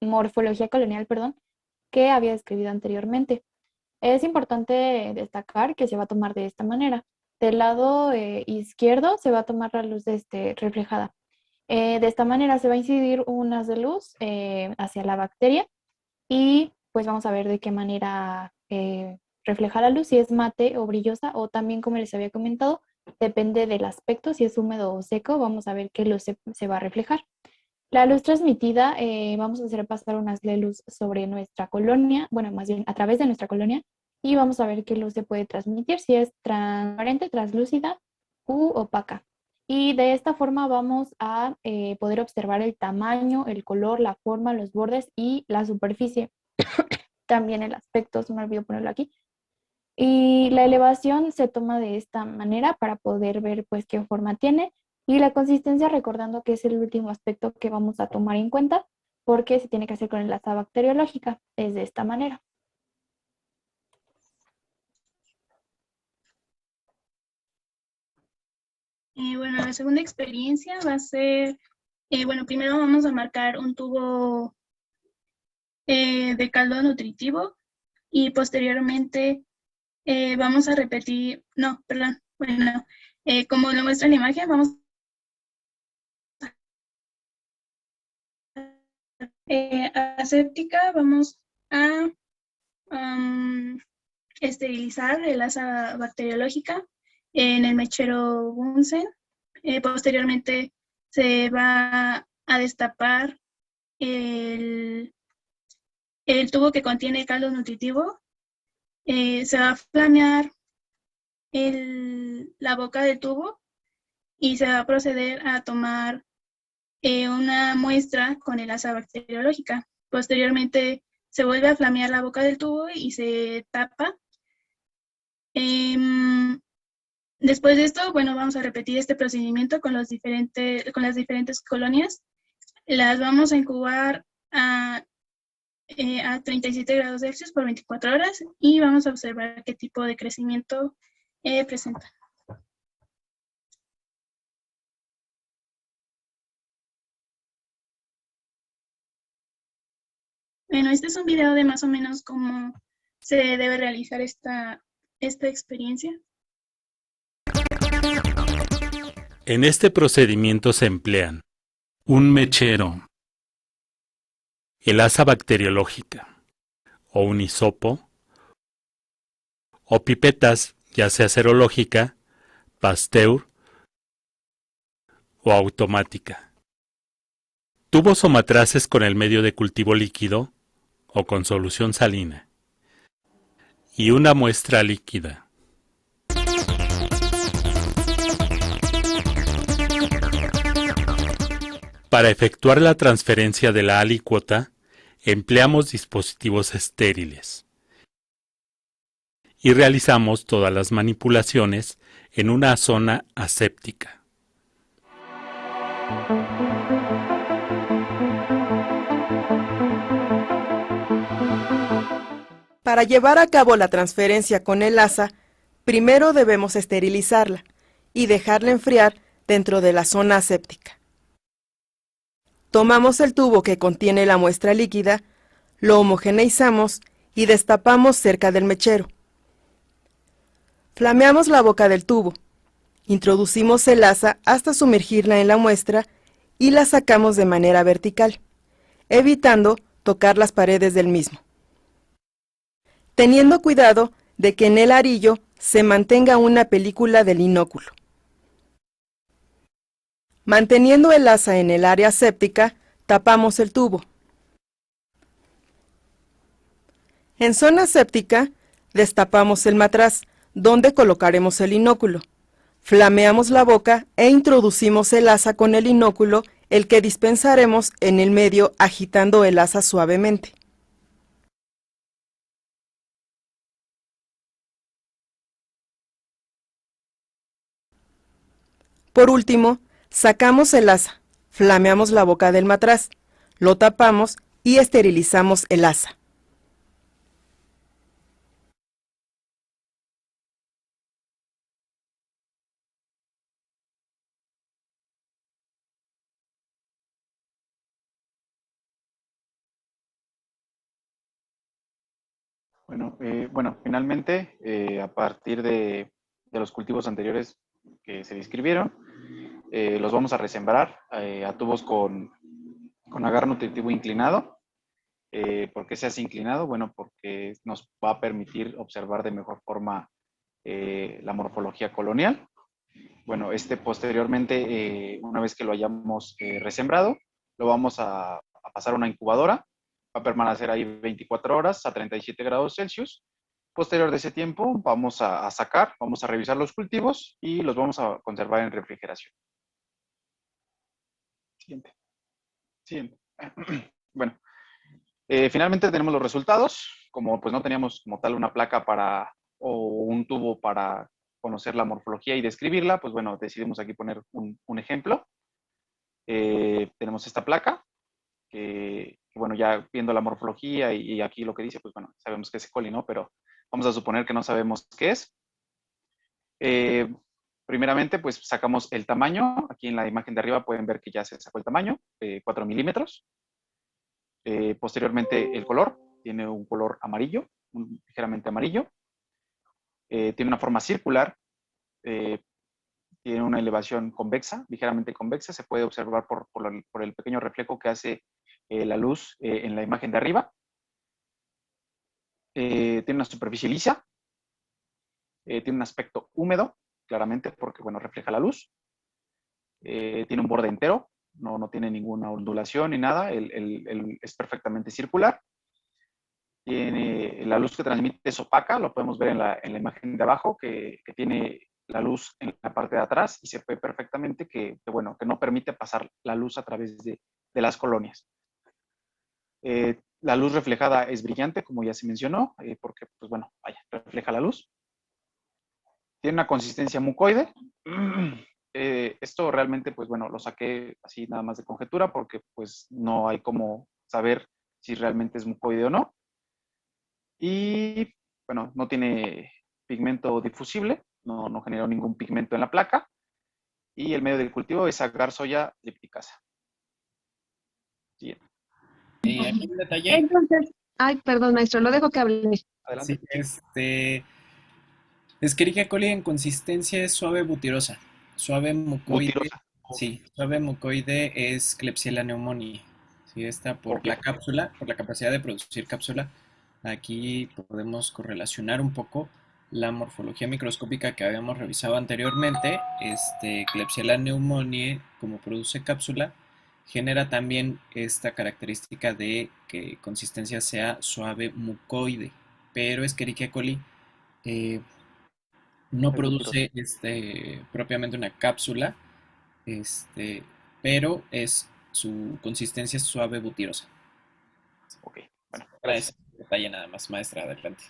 morfología colonial, que había descrito anteriormente. Es importante destacar que se va a tomar de esta manera. Del lado izquierdo se va a tomar la luz reflejada. De esta manera se va a incidir un haz de luz hacia la bacteria y pues vamos a ver de qué manera refleja la luz, si es mate o brillosa, o también, como les había comentado, depende del aspecto, si es húmedo o seco, vamos a ver qué luz se va a reflejar. La luz transmitida, vamos a hacer pasar un haz de luz sobre nuestra colonia, bueno, más bien a través de nuestra colonia, y vamos a ver qué luz se puede transmitir, si es transparente, translúcida u opaca. Y de esta forma vamos a poder observar el tamaño, el color, la forma, los bordes y la superficie. También el aspecto, se me olvidó ponerlo aquí. Y la elevación se toma de esta manera para poder ver pues qué forma tiene. Y la consistencia, recordando que es el último aspecto que vamos a tomar en cuenta, porque se tiene que hacer con enlazada bacteriológica, es de esta manera. Bueno, la segunda experiencia va a ser, bueno, primero vamos a marcar un tubo de caldo nutritivo y posteriormente vamos a repetir, no, perdón, bueno, como lo muestra la imagen, vamos aséptica, vamos a esterilizar el asa bacteriológica en el mechero Bunsen. Posteriormente se va a destapar el tubo que contiene el caldo nutritivo. Se va a flamear la boca del tubo y se va a proceder a tomar una muestra con el asa bacteriológica. Posteriormente se vuelve a flamear la boca del tubo y se tapa. Después de esto, bueno, vamos a repetir este procedimiento con las diferentes colonias. Las vamos a incubar a 37 grados Celsius por 24 horas y vamos a observar qué tipo de crecimiento presenta. Bueno, este es un video de más o menos cómo se debe realizar esta experiencia. En este procedimiento se emplean un mechero, el asa bacteriológica, o un hisopo, o pipetas, ya sea serológica, Pasteur o automática, tubos o matraces con el medio de cultivo líquido o con solución salina, y una muestra líquida. Para efectuar la transferencia de la alícuota, empleamos dispositivos estériles y realizamos todas las manipulaciones en una zona aséptica. Para llevar a cabo la transferencia con el asa, primero debemos esterilizarla y dejarla enfriar dentro de la zona aséptica. Tomamos el tubo que contiene la muestra líquida, lo homogeneizamos y destapamos cerca del mechero. Flameamos la boca del tubo, introducimos el asa hasta sumergirla en la muestra y la sacamos de manera vertical, evitando tocar las paredes del mismo, teniendo cuidado de que en el arillo se mantenga una película del inóculo. Manteniendo el asa en el área séptica, tapamos el tubo. En zona séptica, destapamos el matraz, donde colocaremos el inóculo. Flameamos la boca e introducimos el asa con el inóculo, el que dispensaremos en el medio agitando el asa suavemente. Por último, sacamos el asa, flameamos la boca del matraz, lo tapamos y esterilizamos el asa. Bueno, finalmente, a partir de los cultivos anteriores que se describieron, los vamos a resembrar a tubos con agar nutritivo inclinado. ¿Por qué se hace inclinado? Bueno, porque nos va a permitir observar de mejor forma la morfología colonial. Bueno, posteriormente, una vez que lo hayamos resembrado, lo vamos a pasar a una incubadora. Va a permanecer ahí 24 horas a 37 grados Celsius. Posterior de ese tiempo, vamos a sacar, vamos a revisar los cultivos y los vamos a conservar en refrigeración. Siguiente. Bueno, finalmente tenemos los resultados. Como pues no teníamos como tal una placa o un tubo para conocer la morfología y describirla, pues bueno, decidimos aquí poner un ejemplo. Tenemos esta placa, que bueno, ya viendo la morfología y aquí lo que dice, pues bueno, sabemos que es E. coli, ¿no? Pero vamos a suponer que no sabemos qué es. Primeramente, pues sacamos el tamaño. Aquí en la imagen de arriba pueden ver que ya se sacó el tamaño, 4 milímetros. Posteriormente, el color. Tiene un color amarillo, ligeramente amarillo. Tiene una forma circular. Tiene una elevación convexa, ligeramente convexa. Se puede observar por el pequeño reflejo que hace la luz en la imagen de arriba. Tiene una superficie lisa. Tiene un aspecto húmedo, claramente, porque bueno, refleja la luz. Tiene un borde entero, no tiene ninguna ondulación ni nada. Es perfectamente circular. La luz que transmite es opaca, lo podemos ver en la imagen de abajo, que tiene la luz en la parte de atrás y se ve perfectamente que no permite pasar la luz a través de las colonias. La luz reflejada es brillante, como ya se mencionó, porque, pues bueno, refleja la luz. Tiene una consistencia mucoide. Esto realmente, pues bueno, lo saqué así nada más de conjetura, porque pues no hay cómo saber si realmente es mucoide o no. Y, bueno, no tiene pigmento difusible, no generó ningún pigmento en la placa. Y el medio de cultivo es agar soya lipticasa. Siguiente. Aquí un detalle. Entonces, ay, perdón, maestro, lo dejo que hable. Adelante. Sí, Escherichia coli en consistencia es suave butirosa. Suave mucoide. Butirosa. Sí, suave mucoide es Klebsiella pneumoniae. Sí, esta por la cápsula, por la capacidad de producir cápsula. Aquí podemos correlacionar un poco la morfología microscópica que habíamos revisado anteriormente. Klebsiella pneumoniae, como produce cápsula, genera también esta característica de que consistencia sea suave mucoide. Pero Escherichia coli no produce propiamente una cápsula, pero su consistencia es suave butirosa. Ok, bueno, Para gracias. ese detalle nada más, maestra, adelante.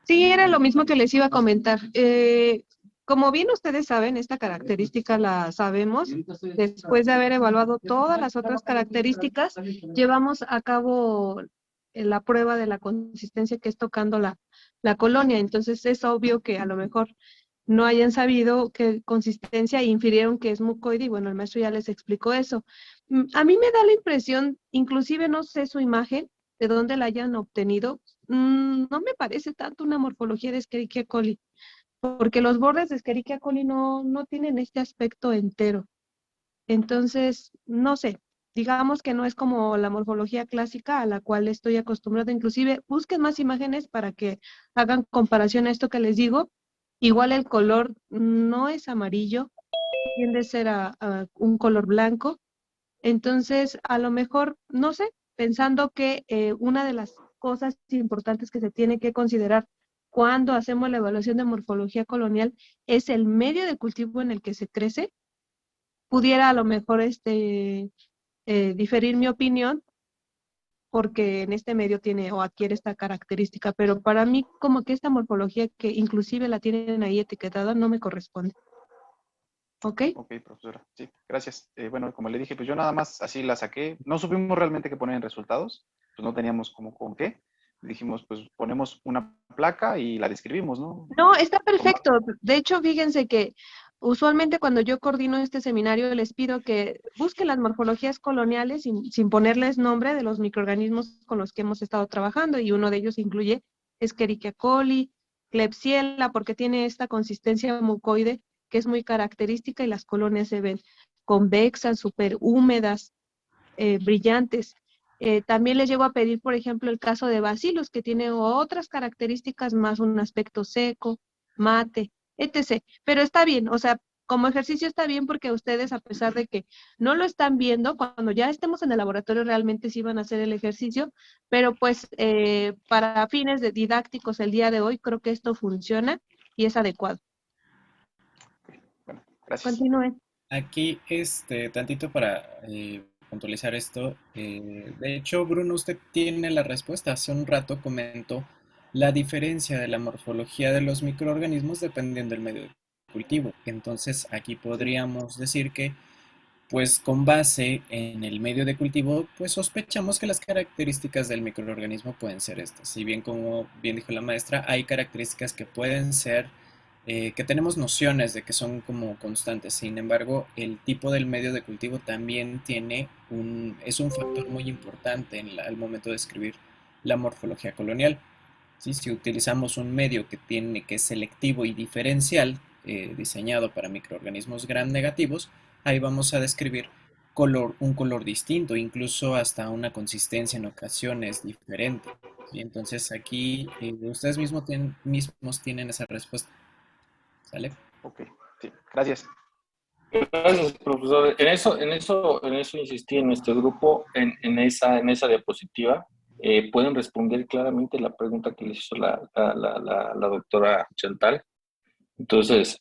Sí, era lo mismo que les iba a comentar. Como bien ustedes saben, esta característica la sabemos. Después de haber evaluado todas las otras características, llevamos a cabo la prueba de la consistencia que es tocando la colonia. Entonces es obvio que a lo mejor no hayan sabido qué consistencia e infirieron que es mucoide y bueno, el maestro ya les explicó eso. A mí me da la impresión, inclusive no sé su imagen, de dónde la hayan obtenido, no me parece tanto una morfología de Escherichia coli, porque los bordes de Escherichia coli no tienen este aspecto entero. Entonces, no sé, digamos que no es como la morfología clásica a la cual estoy acostumbrada. Inclusive, busquen más imágenes para que hagan comparación a esto que les digo, Igual el color no es amarillo, tiende a ser a un color blanco. Entonces, a lo mejor, no sé, pensando que una de las cosas importantes que se tiene que considerar cuando hacemos la evaluación de morfología colonial es el medio de cultivo en el que se crece, pudiera a lo mejor diferir mi opinión porque en este medio tiene o adquiere esta característica, pero para mí como que esta morfología que inclusive la tienen ahí etiquetada no me corresponde. ¿Ok? Ok, profesora. Sí, gracias. Bueno, como le dije, pues yo nada más así la saqué. No supimos realmente qué poner en resultados. Pues no teníamos como con qué. Dijimos, pues ponemos una placa y la describimos, ¿no? No, está Tomar. perfecto. De hecho, fíjense que usualmente cuando yo coordino este seminario les pido que busquen las morfologías coloniales sin ponerles nombre de los microorganismos con los que hemos estado trabajando y uno de ellos incluye Escherichia coli, Klebsiella, porque tiene esta consistencia mucoide que es muy característica y las colonias se ven convexas, súper húmedas, brillantes. También les llego a pedir, por ejemplo, el caso de Bacillus, que tiene otras características más, un aspecto seco, mate, etc. Pero está bien, o sea, como ejercicio está bien porque ustedes, a pesar de que no lo están viendo, cuando ya estemos en el laboratorio realmente sí van a hacer el ejercicio, pero pues para fines de didácticos el día de hoy creo que esto funciona y es adecuado. Bueno, gracias. Continúen. Aquí, tantito para puntualizar esto. De hecho, Bruno, usted tiene la respuesta. Hace un rato comentó la diferencia de la morfología de los microorganismos dependiendo del medio de cultivo. Entonces, aquí podríamos decir que, pues con base en el medio de cultivo, pues sospechamos que las características del microorganismo pueden ser estas. Si bien, como bien dijo la maestra, hay características que pueden ser que tenemos nociones de que son como constantes. Sin embargo, el tipo del medio de cultivo también es un factor muy importante al momento de escribir la morfología colonial. ¿Sí? Si utilizamos un medio que es selectivo y diferencial, diseñado para microorganismos gram negativos, ahí vamos a describir un color distinto, incluso hasta una consistencia en ocasiones diferente. ¿Sí? Entonces aquí ustedes mismos tienen esa respuesta. ¿Sale? Ok, sí, gracias. Gracias, profesor. En eso insistí en este grupo, en esa diapositiva. Pueden responder claramente la pregunta que les hizo la doctora Chantal. Entonces,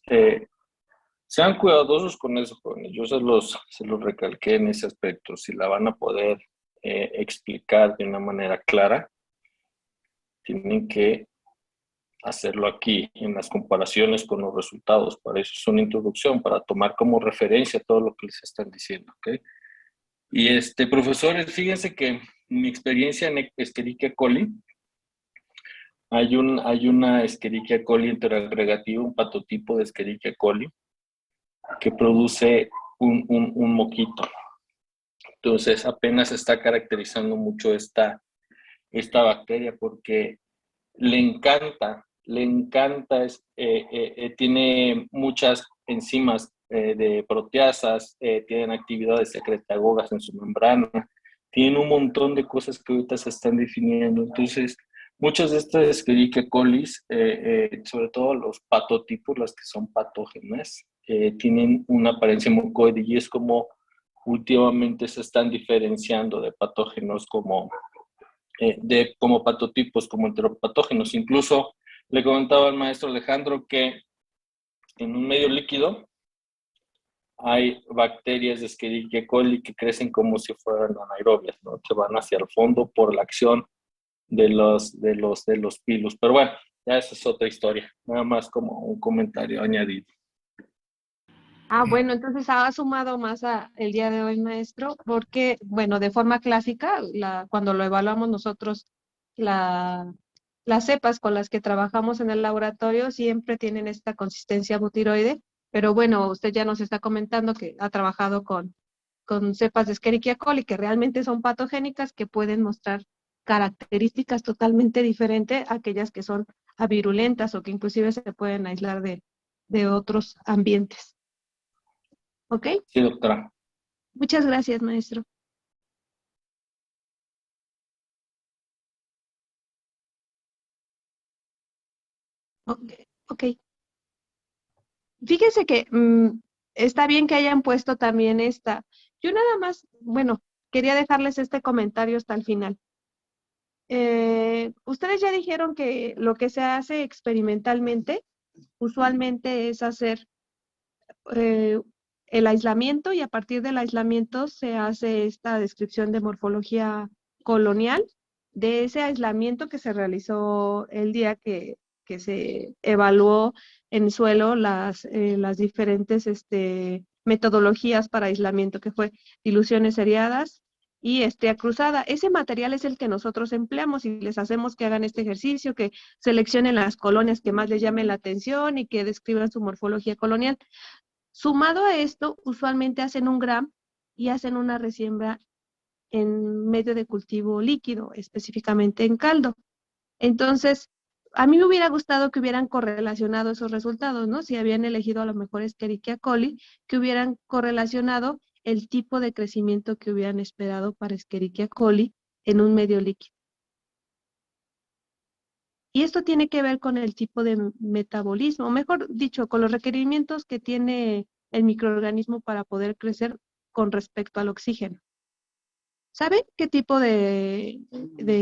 sean cuidadosos con eso, jóvenes. Yo se los recalqué en ese aspecto. Si la van a poder explicar de una manera clara, tienen que hacerlo aquí, en las comparaciones con los resultados. Para eso es una introducción, para tomar como referencia todo lo que les están diciendo, ¿ok? Y profesores, fíjense que mi experiencia en Escherichia coli, hay una Escherichia coli interagregativa, un patotipo de Escherichia coli, que produce un moquito. Entonces, apenas se está caracterizando mucho esta bacteria porque le encanta, tiene muchas enzimas de proteasas, tienen actividades secretagogas en su membrana, tienen un montón de cosas que ahorita se están definiendo. Entonces, muchas de estas Escherichia coli, sobre todo los patotipos, las que son patógenas, tienen una apariencia mucoide y es como últimamente se están diferenciando de patógenos como patotipos, como enteropatógenos. Incluso le comentaba al maestro Alejandro que en un medio líquido hay bacterias de Escherichia coli que crecen como si fueran anaerobias, ¿no? Que van hacia el fondo por la acción de los pilos. Pero bueno, ya esa es otra historia, nada más como un comentario añadido. Ah, bueno, entonces ha sumado más el día de hoy, maestro, porque, bueno, de forma clásica, cuando lo evaluamos nosotros, las cepas con las que trabajamos en el laboratorio siempre tienen esta consistencia butiroide, pero bueno, usted ya nos está comentando que ha trabajado con cepas de Escherichia coli que realmente son patogénicas, que pueden mostrar características totalmente diferentes a aquellas que son avirulentas o que inclusive se pueden aislar de otros ambientes. ¿Ok? Sí, doctora. Muchas gracias, maestro. Ok, ok. fíjense que está bien que hayan puesto también esta. Yo nada más, bueno, quería dejarles este comentario hasta el final. Ustedes ya dijeron que lo que se hace experimentalmente usualmente es hacer el aislamiento, y a partir del aislamiento se hace esta descripción de morfología colonial de ese aislamiento que se realizó el día que se evaluó en suelo las diferentes metodologías para aislamiento, que fue diluciones seriadas y estría cruzada. Ese material es el que nosotros empleamos y les hacemos que hagan este ejercicio, que seleccionen las colonias que más les llamen la atención y que describan su morfología colonial. Sumado a esto, usualmente hacen un gram y hacen una resiembra en medio de cultivo líquido, específicamente en caldo. Entonces, a mí me hubiera gustado que hubieran correlacionado esos resultados, ¿no? Si habían elegido a lo mejor Escherichia coli, que hubieran correlacionado el tipo de crecimiento que hubieran esperado para Escherichia coli en un medio líquido. Y esto tiene que ver con el tipo de metabolismo, mejor dicho, con los requerimientos que tiene el microorganismo para poder crecer con respecto al oxígeno. ¿Saben qué tipo de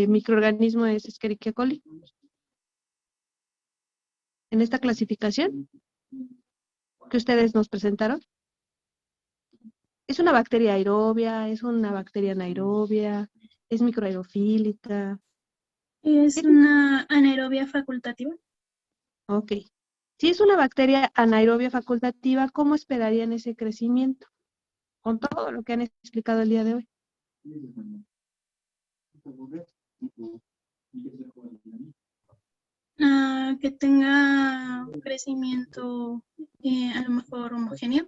microorganismo es Escherichia coli? En esta clasificación que ustedes nos presentaron. ¿Es una bacteria aerobia? ¿Es una bacteria anaerobia? ¿Es microaerofílica? Es una anaerobia facultativa. Ok. Si es una bacteria anaerobia facultativa, ¿cómo esperarían ese crecimiento? Con todo lo que han explicado el día de hoy. Que tenga un crecimiento a lo mejor homogéneo.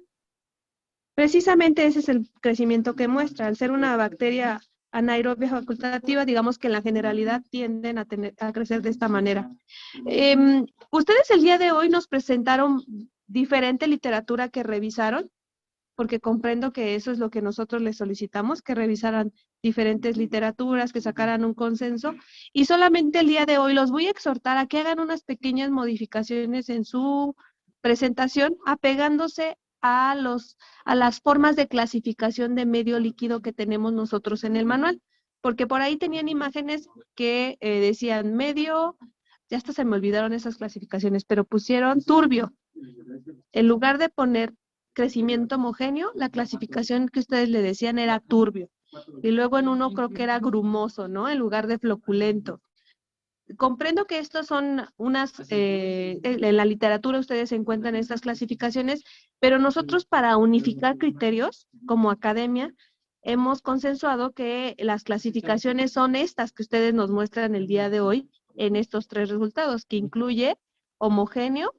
Precisamente ese es el crecimiento que muestra. Al ser una bacteria anaerobia facultativa, digamos que en la generalidad tienden a crecer de esta manera. Ustedes el día de hoy nos presentaron diferente literatura que revisaron, porque comprendo que eso es lo que nosotros les solicitamos, que revisaran diferentes literaturas, que sacaran un consenso, y solamente el día de hoy los voy a exhortar a que hagan unas pequeñas modificaciones en su presentación, apegándose a las formas de clasificación de medio líquido que tenemos nosotros en el manual, porque por ahí tenían imágenes que decían medio, ya hasta se me olvidaron esas clasificaciones, pero pusieron turbio. En lugar de poner crecimiento homogéneo, la clasificación que ustedes le decían era turbio. Y luego en uno creo que era grumoso, ¿no? En lugar de floculento. Comprendo que estos son en la literatura ustedes encuentran estas clasificaciones, pero nosotros para unificar criterios como academia, hemos consensuado que las clasificaciones son estas que ustedes nos muestran el día de hoy en estos 3 resultados, que incluye homogéneo,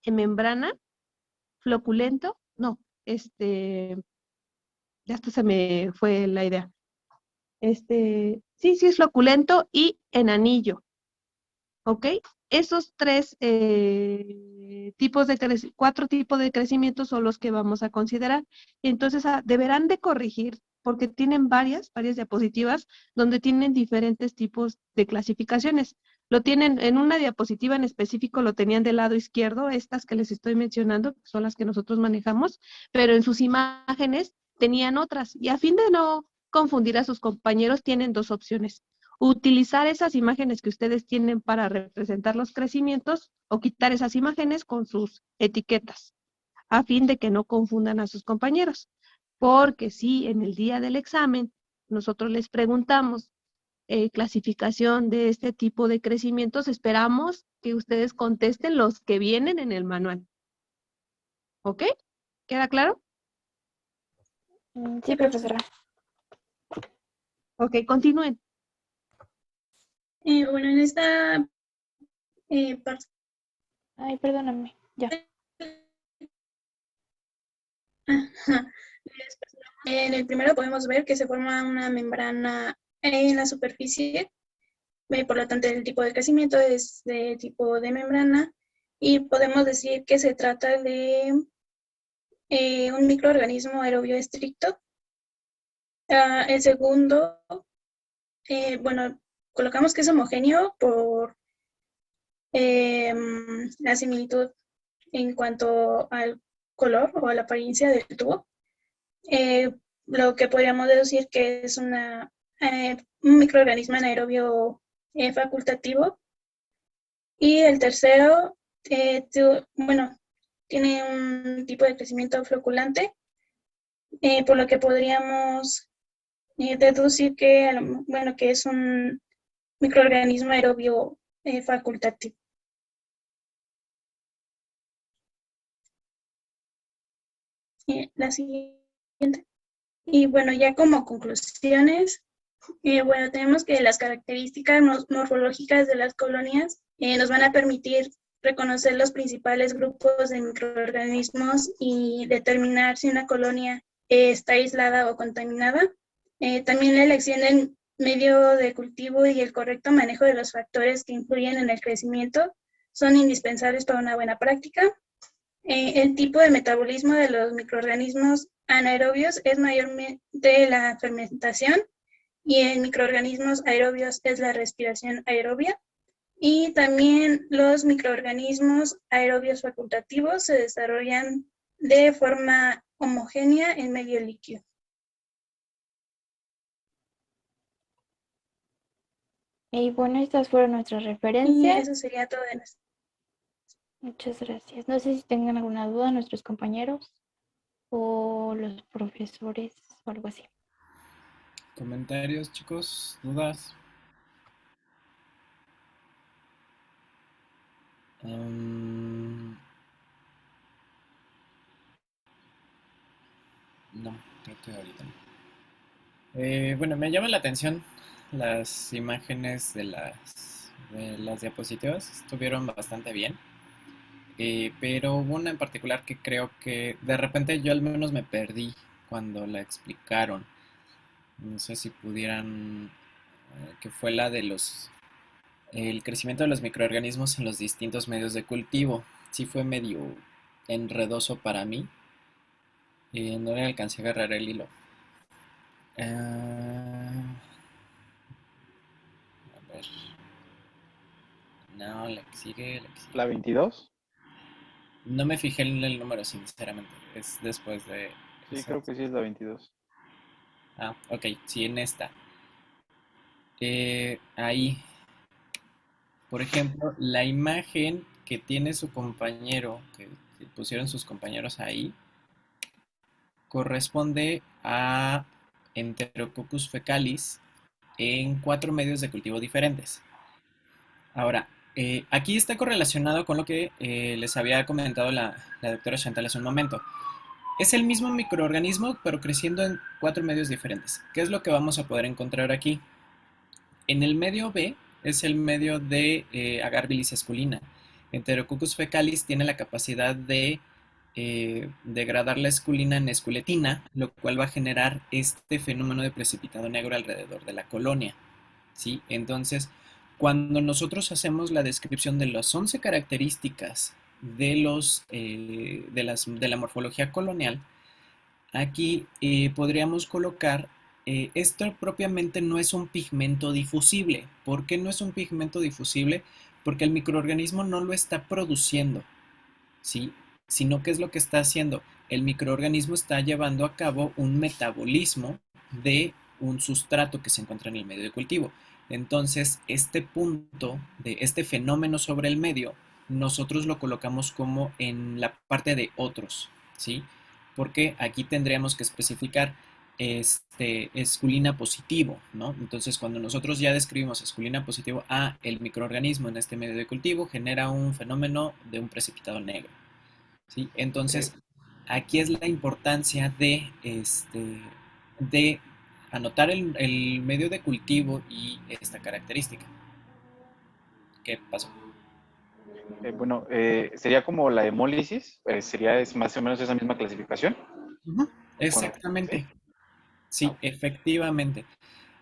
en membrana, floculento, no, ya hasta se me fue la idea. Sí es floculento y en anillo, ¿ok? Esos 4 tipos de crecimiento son los que vamos a considerar. Entonces, deberán de corregir, porque tienen varias diapositivas donde tienen diferentes tipos de clasificaciones. Lo tienen en una diapositiva en específico, lo tenían del lado izquierdo, estas que les estoy mencionando, son las que nosotros manejamos, pero en sus imágenes tenían otras. Y a fin de no confundir a sus compañeros, tienen 2 opciones. Utilizar esas imágenes que ustedes tienen para representar los crecimientos o quitar esas imágenes con sus etiquetas, a fin de que no confundan a sus compañeros. Porque si en el día del examen nosotros les preguntamos clasificación de este tipo de crecimientos, esperamos que ustedes contesten los que vienen en el manual. ¿Ok? ¿Queda claro? Sí, profesora. Ok, continúen. Bueno, en esta parte. Ay, perdóname. Ya. En el primero podemos ver que se forma una membrana en la superficie, por lo tanto el tipo de crecimiento es de tipo de membrana y podemos decir que se trata de un microorganismo aerobio estricto. El segundo, bueno, colocamos que es homogéneo por la similitud en cuanto al color o a la apariencia del tubo. Lo que podríamos deducir que es un microorganismo anaerobio facultativo. Y el tercero, tiene un tipo de crecimiento floculante, por lo que podríamos deducir que, que es un microorganismo aerobio facultativo. La siguiente. Y bueno, ya como conclusiones, tenemos que las características morfológicas de las colonias nos van a permitir reconocer los principales grupos de microorganismos y determinar si una colonia está aislada o contaminada. También la elección del medio de cultivo y el correcto manejo de los factores que influyen en el crecimiento son indispensables para una buena práctica. El tipo de metabolismo de los microorganismos anaerobios es mayormente la fermentación, y en microorganismos aerobios es la respiración aerobia. Y también los microorganismos aerobios facultativos se desarrollan de forma homogénea en medio líquido. Y bueno, estas fueron nuestras Y referencias. eso sería todo de nosotros. Muchas gracias. No sé si tengan alguna duda nuestros compañeros o los profesores o algo así. ¿Comentarios, chicos? ¿Dudas? No, creo que ahorita no. Bueno, me llama la atención las imágenes de las diapositivas. Estuvieron bastante bien. Pero hubo una en particular que creo que de repente yo al menos me perdí cuando la explicaron. No sé si pudieran, que fue la de el crecimiento de los microorganismos en los distintos medios de cultivo. Sí fue medio enredoso para mí. No le alcancé a agarrar el hilo. A ver. No, la que sigue. ¿La 22? No me fijé en el número, sinceramente. Es después de... Sí, creo que sí es la 22. Ah, ok, sí, en esta. Ahí, por ejemplo, la imagen que tiene su compañero, que pusieron sus compañeros ahí, corresponde a Enterococcus fecalis en 4 medios de cultivo diferentes. Ahora, aquí está correlacionado con lo que les había comentado la doctora Chantal hace un momento. Es el mismo microorganismo, pero creciendo en 4 medios diferentes. ¿Qué es lo que vamos a poder encontrar aquí? En el medio B es el medio de agar bilis esculina. Enterococcus fecalis tiene la capacidad de degradar la esculina en esculetina, lo cual va a generar este fenómeno de precipitado negro alrededor de la colonia, ¿sí? Entonces, cuando nosotros hacemos la descripción de las 11 características de la morfología colonial, aquí podríamos colocar, esto propiamente no es un pigmento difusible. ¿Por qué no es un pigmento difusible? Porque el microorganismo no lo está produciendo, ¿sí? Sino que es lo que está haciendo. El microorganismo está llevando a cabo un metabolismo de un sustrato que se encuentra en el medio de cultivo. Entonces, este punto de este fenómeno sobre el medio, nosotros lo colocamos como en la parte de otros, ¿sí? Porque aquí tendríamos que especificar esculina positivo, ¿no? Entonces, cuando nosotros ya describimos esculina positivo, el microorganismo en este medio de cultivo genera un fenómeno de un precipitado negro, ¿sí? Entonces, aquí es la importancia de anotar el medio de cultivo y esta característica. ¿Qué pasó? Sería como la hemólisis, es más o menos esa misma clasificación. Exactamente. Bueno, sí, efectivamente.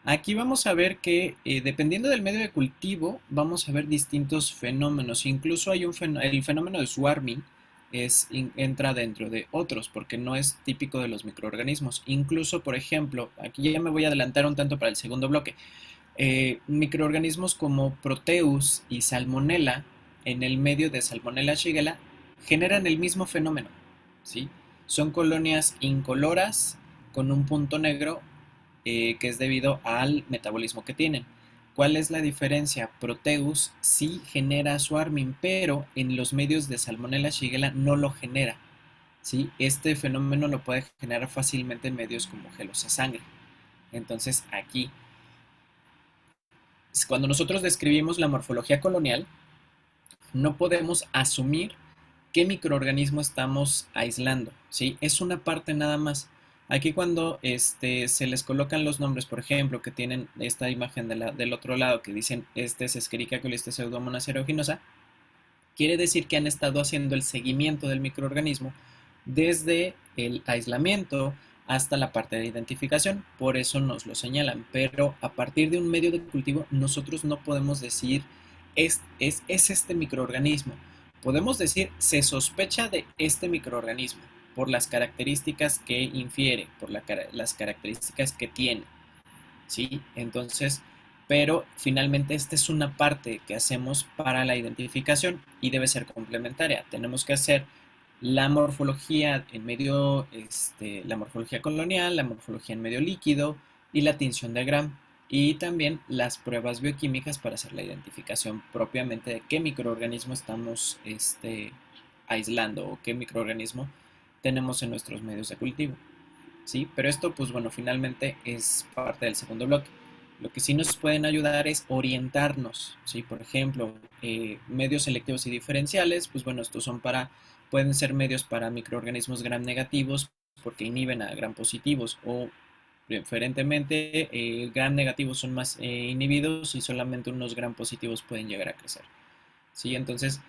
Aquí vamos a ver que dependiendo del medio de cultivo, vamos a ver distintos fenómenos. Incluso hay el fenómeno de swarming entra dentro de otros, porque no es típico de los microorganismos. Incluso, por ejemplo, aquí ya me voy a adelantar un tanto para el segundo bloque. Microorganismos como Proteus y Salmonella, en el medio de Salmonella shigella, generan el mismo fenómeno, ¿sí? Son colonias incoloras con un punto negro que es debido al metabolismo que tienen. ¿Cuál es la diferencia? Proteus sí genera swarming, pero en los medios de Salmonella Shigella no lo genera, ¿sí? Este fenómeno lo puede generar fácilmente en medios como gelosa sangre. Entonces aquí, cuando nosotros describimos la morfología colonial, no podemos asumir qué microorganismo estamos aislando, ¿sí? Es una parte nada más. Aquí cuando se les colocan los nombres, por ejemplo, que tienen esta imagen del otro lado que dicen este es Escherichia coli, este es Pseudomonas aeruginosa, quiere decir que han estado haciendo el seguimiento del microorganismo desde el aislamiento hasta la parte de identificación, por eso nos lo señalan, pero a partir de un medio de cultivo nosotros no podemos decir es este microorganismo, podemos decir se sospecha de este microorganismo por las características que infiere, por las características que tiene, ¿sí? Entonces, pero finalmente esta es una parte que hacemos para la identificación y debe ser complementaria. Tenemos que hacer la morfología en medio, la morfología colonial, la morfología en medio líquido y la tinción de Gram. Y también las pruebas bioquímicas para hacer la identificación propiamente de qué microorganismo estamos aislando o qué microorganismo tenemos en nuestros medios de cultivo. ¿Sí? Pero esto, pues bueno, finalmente es parte del segundo bloque. Lo que sí nos pueden ayudar es orientarnos, ¿sí? Por ejemplo, medios selectivos y diferenciales, pues bueno, pueden ser medios para microorganismos gram negativos porque inhiben a gram positivos o diferentemente, gram negativos son más inhibidos y solamente unos gram positivos pueden llegar a crecer, ¿sí? Entonces,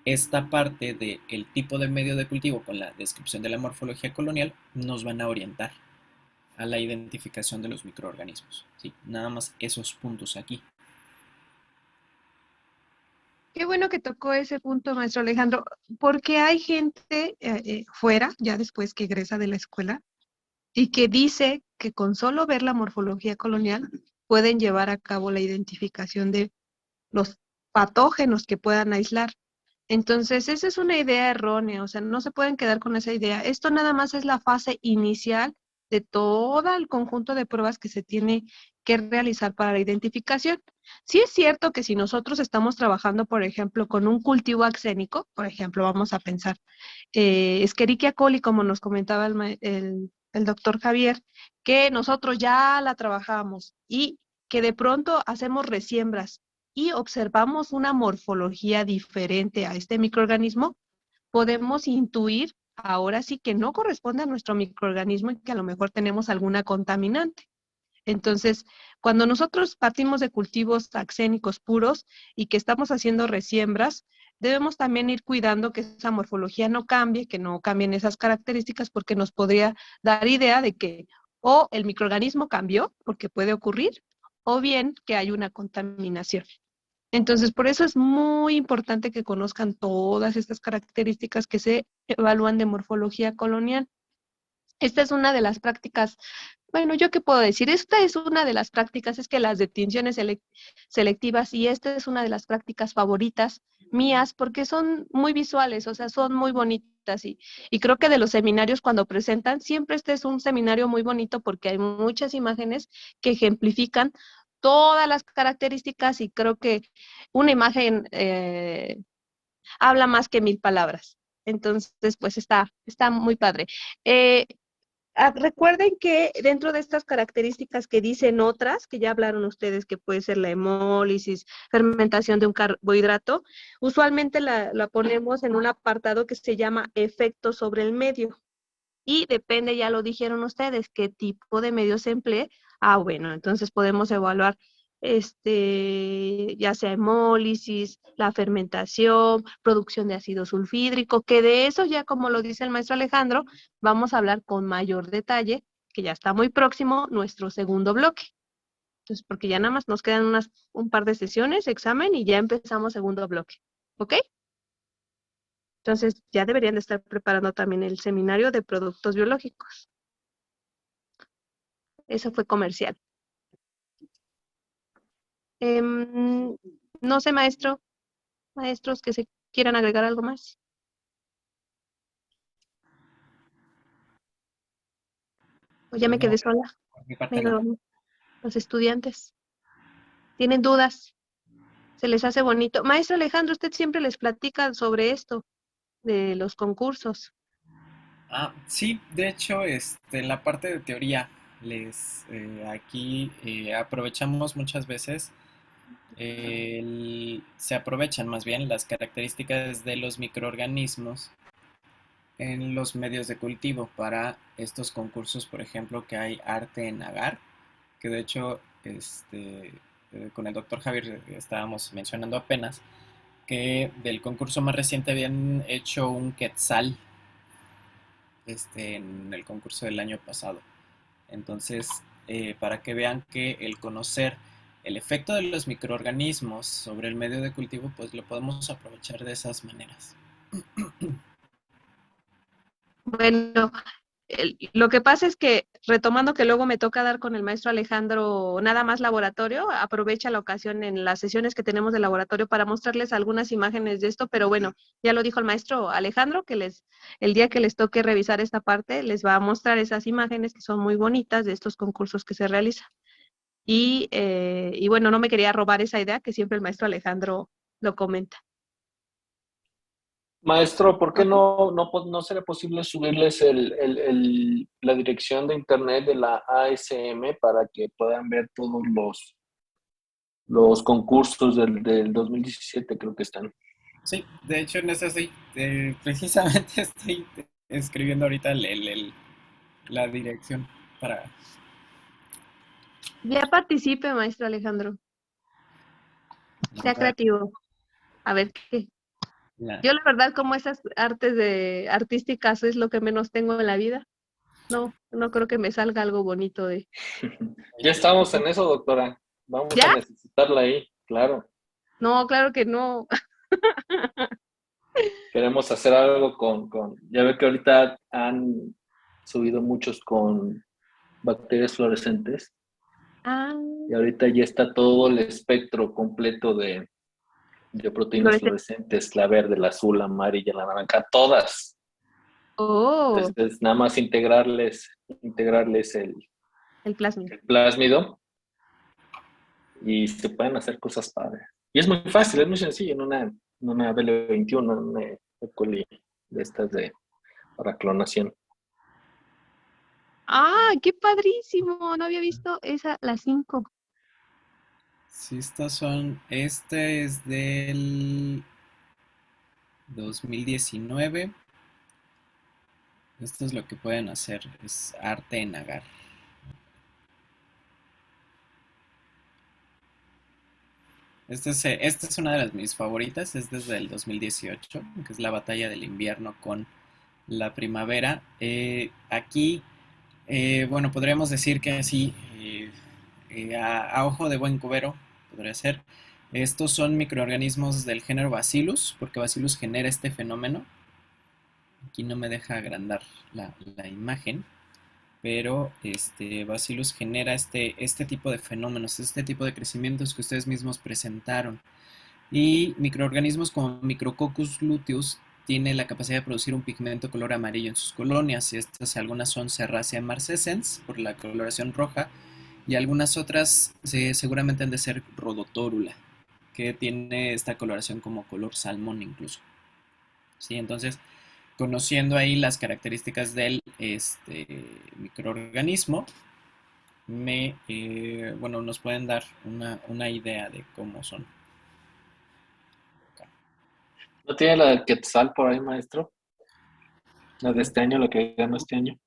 esta parte del tipo de medio de cultivo con la descripción de la morfología colonial nos van a orientar a la identificación de los microorganismos. ¿Sí? Nada más esos puntos aquí. Qué bueno que tocó ese punto, maestro Alejandro, porque hay gente fuera, ya después que egresa de la escuela, y que dice que con solo ver la morfología colonial pueden llevar a cabo la identificación de los patógenos que puedan aislar. Entonces, esa es una idea errónea, o sea, no se pueden quedar con esa idea. Esto nada más es la fase inicial de todo el conjunto de pruebas que se tiene que realizar para la identificación. Sí es cierto que si nosotros estamos trabajando, por ejemplo, con un cultivo axénico, por ejemplo, vamos a pensar, Escherichia coli, como nos comentaba el doctor Javier, que nosotros ya la trabajamos y que de pronto hacemos resiembras y observamos una morfología diferente a este microorganismo, podemos intuir ahora sí que no corresponde a nuestro microorganismo y que a lo mejor tenemos alguna contaminante. Entonces, cuando nosotros partimos de cultivos axénicos puros y que estamos haciendo resiembras, debemos también ir cuidando que esa morfología no cambie, que no cambien esas características, porque nos podría dar idea de que o el microorganismo cambió, porque puede ocurrir, o bien que hay una contaminación. Entonces, por eso es muy importante que conozcan todas estas características que se evalúan de morfología colonial. Esta es una de las prácticas, bueno, ¿yo qué puedo decir? Esta es una de las prácticas, es que las de tinciones selectivas y esta es una de las prácticas favoritas mías porque son muy visuales, o sea, son muy bonitas y creo que de los seminarios cuando presentan, siempre este es un seminario muy bonito porque hay muchas imágenes que ejemplifican todas las características y creo que una imagen habla más que 1000 palabras. Entonces, pues está muy padre. Eh, Recuerden que dentro de estas características que dicen otras, que ya hablaron ustedes, que puede ser la hemólisis, fermentación de un carbohidrato, usualmente la ponemos en un apartado que se llama efecto sobre el medio. Y depende, ya lo dijeron ustedes, qué tipo de medio se emplee. Ah, bueno, entonces podemos evaluar ya sea hemólisis, la fermentación, producción de ácido sulfídrico, que de eso ya como lo dice el maestro Alejandro, vamos a hablar con mayor detalle, que ya está muy próximo nuestro segundo bloque. Entonces, porque ya nada más nos quedan un par de sesiones, examen, y ya empezamos segundo bloque. ¿Ok? Entonces, ya deberían de estar preparando también el seminario de productos biológicos. Eso fue comercial. No sé, maestros que se quieran agregar algo más. O ya me quedé sola. Por mi parte Me no. dormí. Los estudiantes tienen dudas. Se les hace bonito. Maestro Alejandro, usted siempre les platica sobre esto, de los concursos. Sí, de hecho, la parte de teoría, aquí aprovechamos muchas veces, se aprovechan más bien las características de los microorganismos en los medios de cultivo para estos concursos, por ejemplo, que hay arte en agar, que de hecho, con el doctor Javier estábamos mencionando apenas que del concurso más reciente habían hecho un quetzal en el concurso del año pasado. Entonces, para que vean que el conocer el efecto de los microorganismos sobre el medio de cultivo, pues lo podemos aprovechar de esas maneras. Bueno, lo que pasa es que, retomando que luego me toca dar con el maestro Alejandro nada más laboratorio, aprovecha la ocasión en las sesiones que tenemos de laboratorio para mostrarles algunas imágenes de esto, pero bueno, ya lo dijo el maestro Alejandro, que el día que les toque revisar esta parte, les va a mostrar esas imágenes que son muy bonitas de estos concursos que se realizan. Y bueno, no me quería robar esa idea que siempre el maestro Alejandro lo comenta. Maestro, ¿por qué no sería posible subirles la dirección de internet de la ASM para que puedan ver todos los concursos del 2017? Creo que están. Sí, de hecho en eso estoy, precisamente estoy escribiendo ahorita la dirección para... Ya participe, maestro Alejandro. Sea creativo. A ver qué. Yo la verdad, como esas artísticas es lo que menos tengo en la vida. No creo que me salga algo bonito de. Ya estamos en eso, doctora. Vamos ¿Ya? a necesitarla ahí, claro. No, claro que no. Queremos hacer algo ya ve que ahorita han subido muchos con bacterias fluorescentes Ah, y ahorita ya está todo el espectro completo de proteínas fluorescentes, la verde, la azul, la amarilla, la naranja, todas. Oh, Entonces, nada más integrarles el plásmido. el plásmido y se pueden hacer cosas padres. Y es muy fácil, es muy sencillo, en una BL21, en una E. coli de estas para clonación. Ah, qué padrísimo. No había visto la 5. Sí, este es del 2019. Esto es lo que pueden hacer, es arte en agar. Esta es una de mis favoritas, es desde el 2018, que es la batalla del invierno con la primavera. Aquí, bueno, podríamos decir que así, a ojo de buen cubero, podría ser. Estos son microorganismos del género Bacillus, porque Bacillus genera este fenómeno. Aquí no me deja agrandar la imagen, pero Bacillus genera este tipo de fenómenos, este tipo de crecimientos que ustedes mismos presentaron. Y microorganismos como Micrococcus luteus tiene la capacidad de producir un pigmento color amarillo en sus colonias. Y algunas son Serratia marcescens por la coloración roja y algunas otras seguramente han de ser Rhodotórula, que tiene esta coloración como color salmón incluso. ¿Sí? Entonces, conociendo ahí las características del microorganismo, bueno, nos pueden dar una idea de cómo son. ¿No tiene la del Quetzal por ahí, maestro? La de este año, la que ganó este año.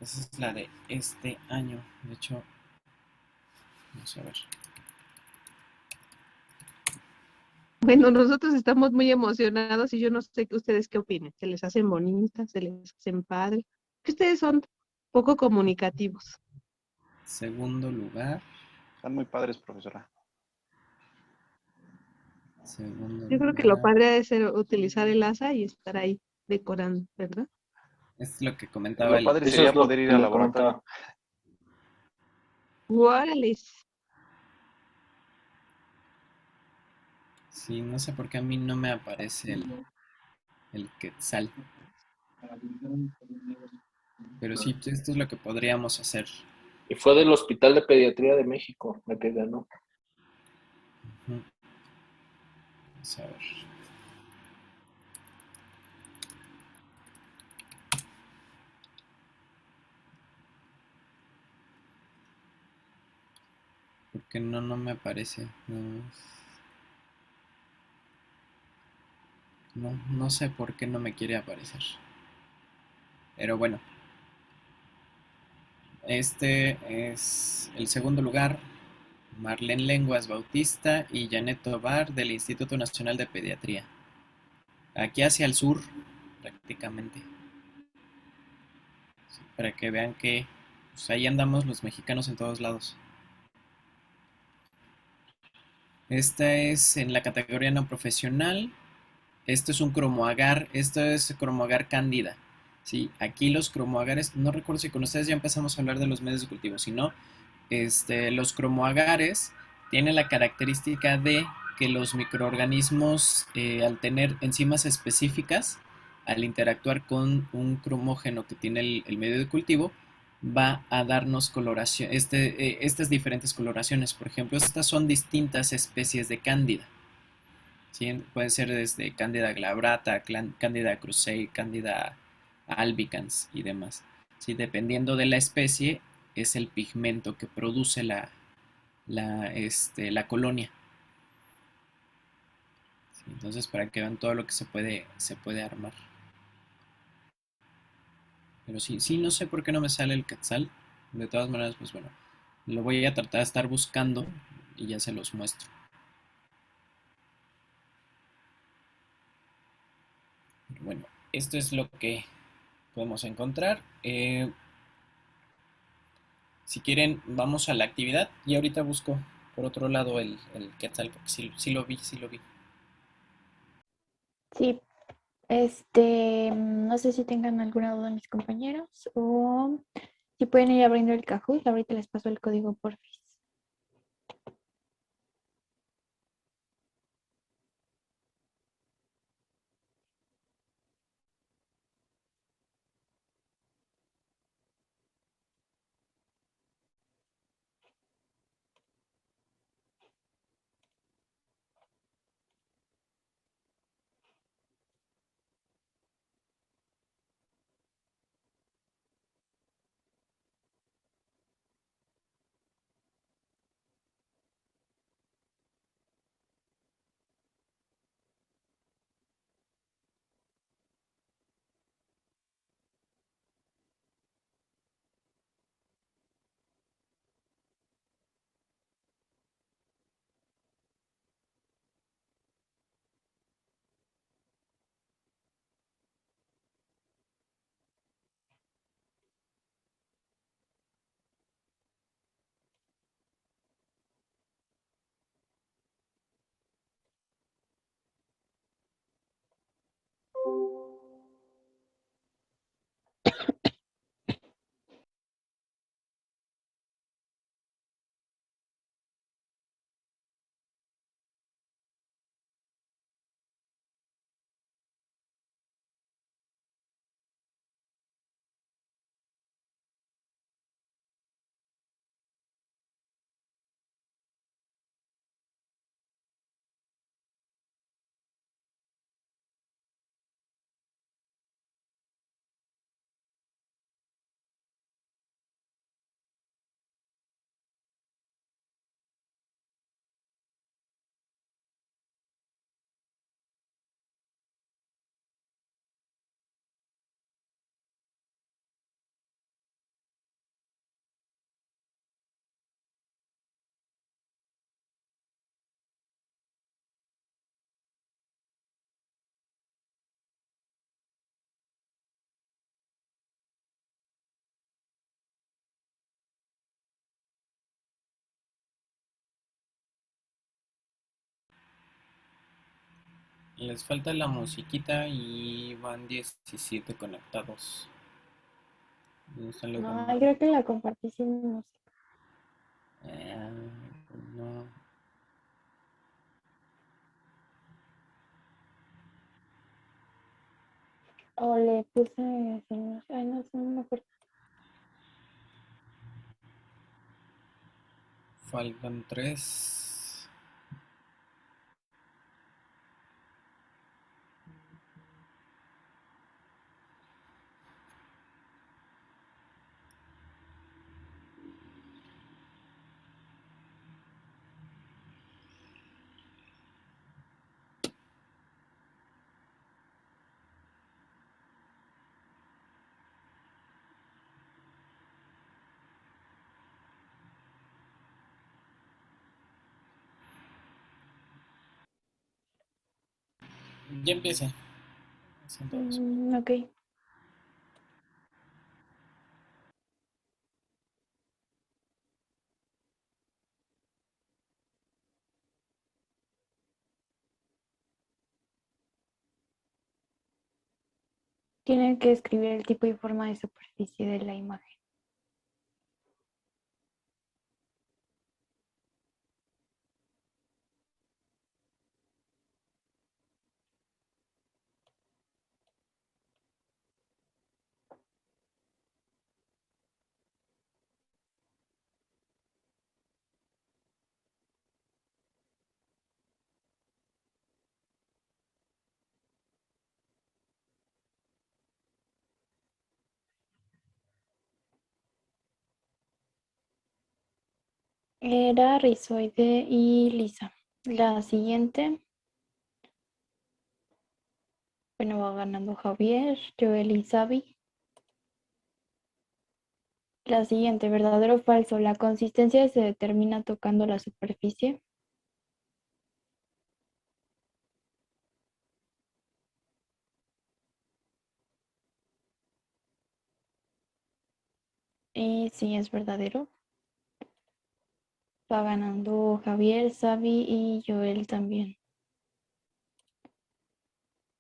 Esa es la de este año. De hecho, vamos a ver. Bueno, nosotros estamos muy emocionados y yo no sé ustedes qué opinen. ¿Se les hacen bonitas? ¿Se les hacen padres? Que ustedes son poco comunicativos. Segundo lugar. Están muy padres, profesora. Yo creo que lo padre ha de ser utilizar el asa y estar ahí decorando, ¿verdad? Es lo que comentaba Lo padre Eso sería es lo poder ir que al le laboratorio. comentaba. ¡Guárales! Sí, no sé por qué a mí no me aparece el quetzal. Pero sí, esto es lo que podríamos hacer. Y fue del Hospital de Pediatría de México, la que ganó. Ujú. Vamos a ver. Porque no me aparece. No sé por qué no me quiere aparecer. Pero bueno, este es el segundo lugar. Marlene Lenguas Bautista y Janet Tovar del Instituto Nacional de Pediatría. Aquí hacia el sur, prácticamente. Sí, para que vean que pues, ahí andamos los mexicanos en todos lados. Esta es en la categoría no profesional. Esto es un cromoagar. Esto es cromoagar cándida. Sí, aquí los cromoagares, no recuerdo si con ustedes ya empezamos a hablar de los medios de cultivo, si no, los cromoagares tienen la característica de que los microorganismos, al tener enzimas específicas, al interactuar con un cromógeno que tiene el medio de cultivo, va a darnos coloración, estas diferentes coloraciones. Por ejemplo, estas son distintas especies de cándida. ¿Sí? Pueden ser desde Candida glabrata, Candida krusei, Candida albicans y demás. ¿Sí? Dependiendo de la especie, es el pigmento que produce la colonia. ¿Sí? Entonces, para que vean todo lo que se puede armar. Pero sí, no sé por qué no me sale el quetzal. De todas maneras, pues bueno, lo voy a tratar de estar buscando y ya se los muestro. Pero bueno, esto es lo que podemos encontrar. Si quieren, vamos a la actividad y ahorita busco por otro lado el Quetzal, porque sí lo vi, sí lo vi. Sí, no sé si tengan alguna duda mis compañeros o si pueden ir abriendo el Kahoot, ahorita les paso el código por Face. Les falta la musiquita y van 17 conectados. No sale No, con... creo que la compartí sin música. no. O le puse sin música. Ay, no sé, no me acuerdo. Faltan 3. Ya empieza. Son todos. Ok. Tienen que escribir el tipo y forma de superficie de la imagen. Era rizoide y lisa. La siguiente, bueno, va ganando Javier, Joel y Xavi. La siguiente, verdadero o falso. La consistencia se determina tocando la superficie. Y sí, es verdadero. Va ganando Javier, Xavi y Joel también.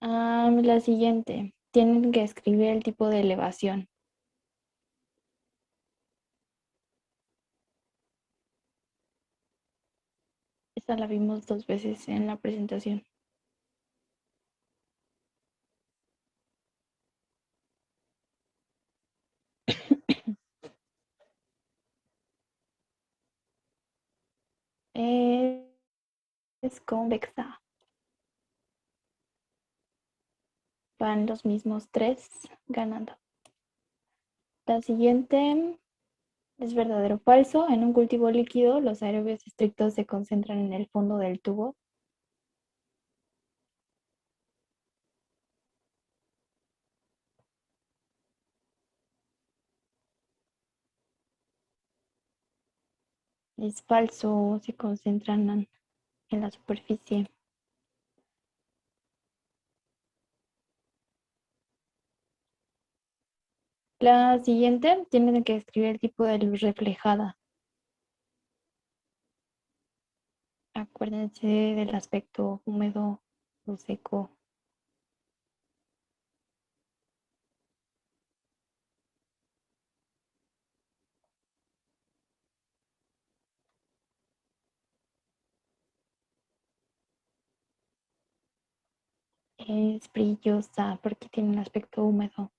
La siguiente, tienen que escribir el tipo de elevación. Esta la vimos 2 veces en la presentación. Es convexa. Van los mismos 3 ganando. La siguiente es verdadero o falso. En un cultivo líquido, los aerobios estrictos se concentran en el fondo del tubo. Es falso, se concentran en la superficie. La siguiente tienen que escribir el tipo de luz reflejada. Acuérdense del aspecto húmedo o seco. Es brillosa porque tiene un aspecto húmedo.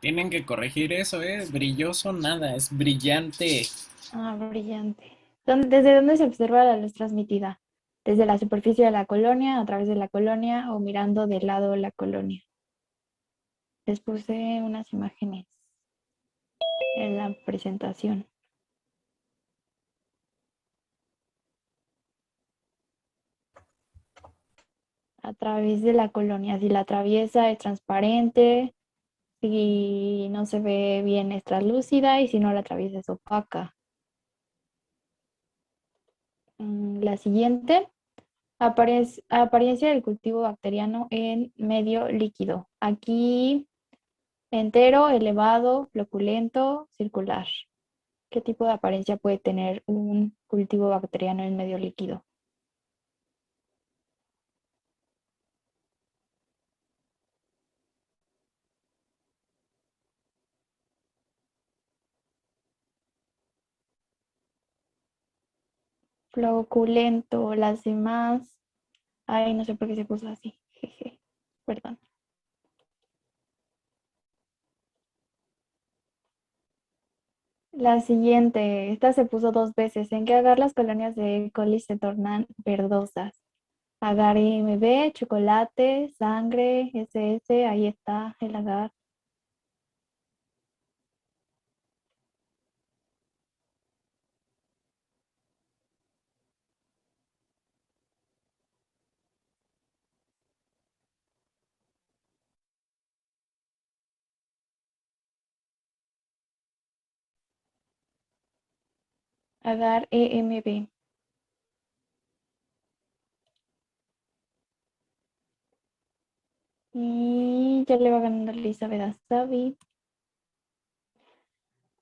Tienen que corregir eso, ¿eh? Brilloso nada, es brillante. Brillante. ¿Desde dónde se observa la luz transmitida? ¿Desde la superficie de la colonia, a través de la colonia o mirando de lado de la colonia? Les puse unas imágenes en la presentación. A través de la colonia. Si la atraviesa es transparente, si no se ve bien es translúcida y si no la atraviesa es opaca. La siguiente, apariencia del cultivo bacteriano en medio líquido. Aquí entero, elevado, floculento, circular. ¿Qué tipo de apariencia puede tener un cultivo bacteriano en medio líquido? Floculento, las demás. Ay, no sé por qué se puso así. Jeje. Perdón. La siguiente, esta se puso 2 veces. ¿En qué agar las colonias de E. coli se tornan verdosas? Agar IMB, chocolate, sangre, SS, ahí está el agar. Agar EMB. Y ya le va ganando Elizabeth a Sabi.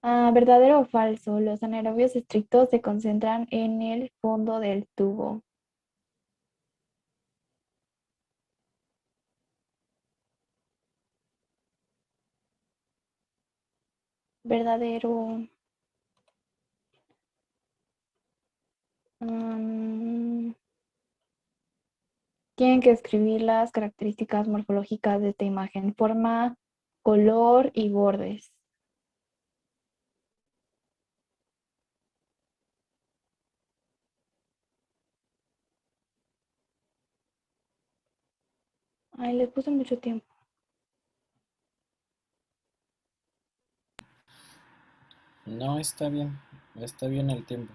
¿Verdadero o falso? Los anaerobios estrictos se concentran en el fondo del tubo. Verdadero. Tienen que escribir las características morfológicas de esta imagen: forma, color y bordes. Ay, les puse mucho tiempo. No, está bien el tiempo.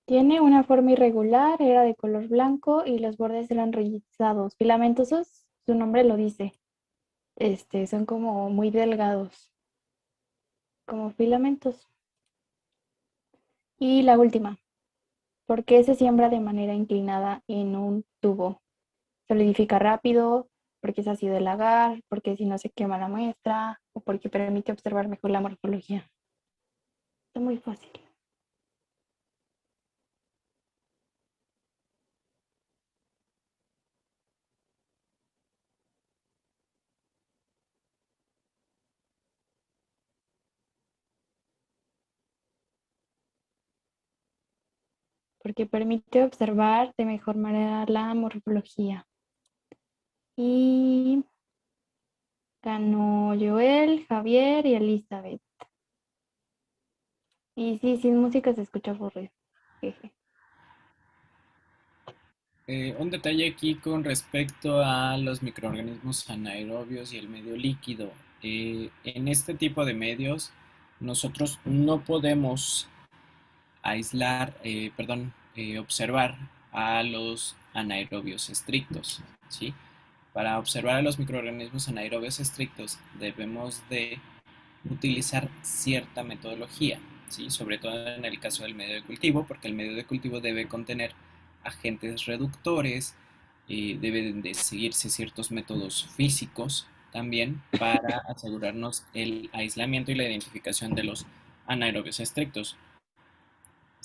Tiene una forma irregular, era de color blanco y los bordes eran rizados, filamentosos, su nombre lo dice. Son como muy delgados, como filamentos. Y la última, ¿por qué se siembra de manera inclinada en un tubo? Solidifica rápido, porque es ácido el agar, porque si no se quema la muestra, o porque permite observar mejor la morfología. Está muy fácil. Porque permite observar de mejor manera la morfología. Y ganó Joel, Javier y Elizabeth. Y sí, sin música se escucha aburrido. Jeje. Un detalle aquí con respecto a los microorganismos anaerobios y el medio líquido. En este tipo de medios, nosotros no podemos observar a los anaerobios estrictos, ¿sí? Para observar a los microorganismos anaerobios estrictos debemos de utilizar cierta metodología, ¿sí? Sobre todo en el caso del medio de cultivo, porque el medio de cultivo debe contener agentes reductores, deben de seguirse ciertos métodos físicos también para asegurarnos el aislamiento y la identificación de los anaerobios estrictos.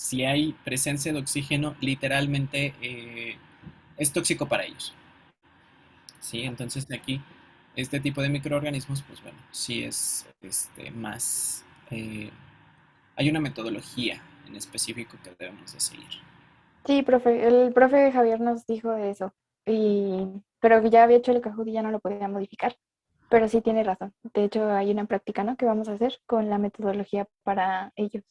Si hay presencia de oxígeno, literalmente es tóxico para ellos. ¿Sí? Entonces aquí, este tipo de microorganismos, pues bueno, sí es más... hay una metodología en específico que debemos de seguir. Sí, profe, el profe Javier nos dijo de eso. Pero que ya había hecho el Kahoot y ya no lo podía modificar. Pero sí tiene razón. De hecho, hay una práctica, ¿no?, que vamos a hacer con la metodología para ellos.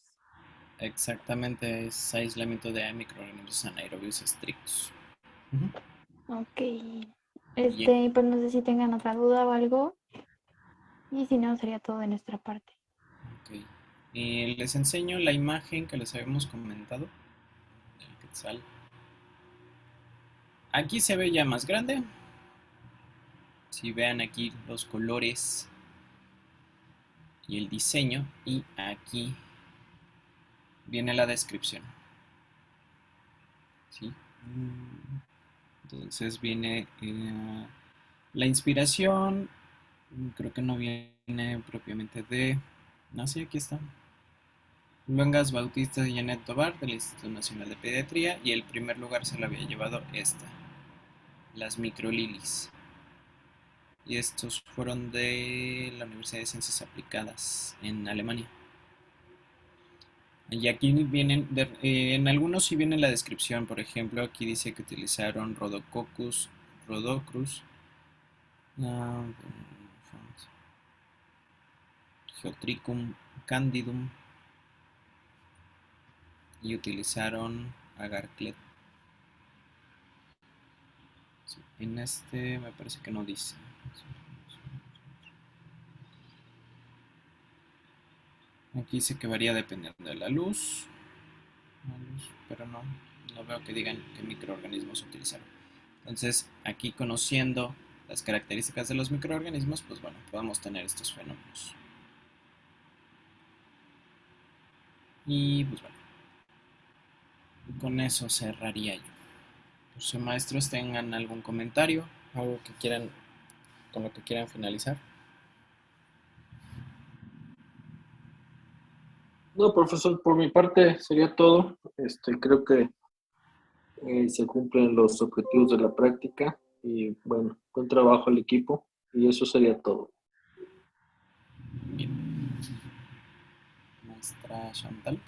Exactamente, es aislamiento de microorganismos anaerobios estrictos. Ok. Bien, Pues no sé si tengan otra duda o algo. Y si no, sería todo de nuestra parte. ok. Les enseño la imagen que les habíamos comentado. El quetzal. Aquí se ve ya más grande. Si vean aquí los colores y el diseño, y aquí viene la descripción. ¿Sí? Entonces viene la inspiración, Creo que no viene propiamente de... No, sí, aquí está. Luengas Bautista y Janet Tobar del Instituto Nacional de Pediatría, y el primer lugar se lo había llevado esta, las microlilis. Y estos fueron de la Universidad de Ciencias Aplicadas en Alemania. Y aquí vienen, en algunos sí viene la descripción, por ejemplo, aquí dice que utilizaron Rhodococcus rhodocrus, Geotrichum candidum, y utilizaron agarclet. Sí, en este me parece que no dice. Aquí dice que varía dependiendo de la luz, pero no veo que digan qué microorganismos utilizaron. Entonces, aquí conociendo las características de los microorganismos, pues bueno, podemos tener estos fenómenos. Y pues bueno, con eso cerraría yo. Pues, maestros, tengan algún comentario, algo que quieran, con lo que quieran finalizar. No, profesor, por mi parte sería todo. Creo que se cumplen los objetivos de la práctica y bueno, buen trabajo al equipo y eso sería todo. Bien. Maestra Chantal.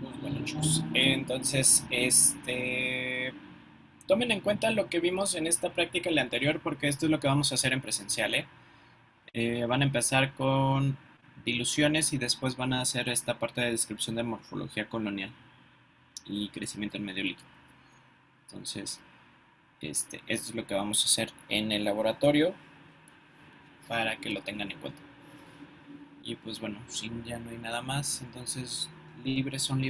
Pues bueno, chicos, entonces, tomen en cuenta lo que vimos en esta práctica y la anterior, porque esto es lo que vamos a hacer en presencial, ¿eh? Van a empezar con diluciones y después van a hacer esta parte de descripción de morfología colonial y crecimiento en medio líquido. Entonces, esto es lo que vamos a hacer en el laboratorio para que lo tengan en cuenta. Y pues bueno, si ya no hay nada más, entonces libres son.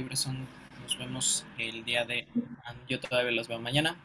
Nos vemos el día de... Yo todavía los veo mañana.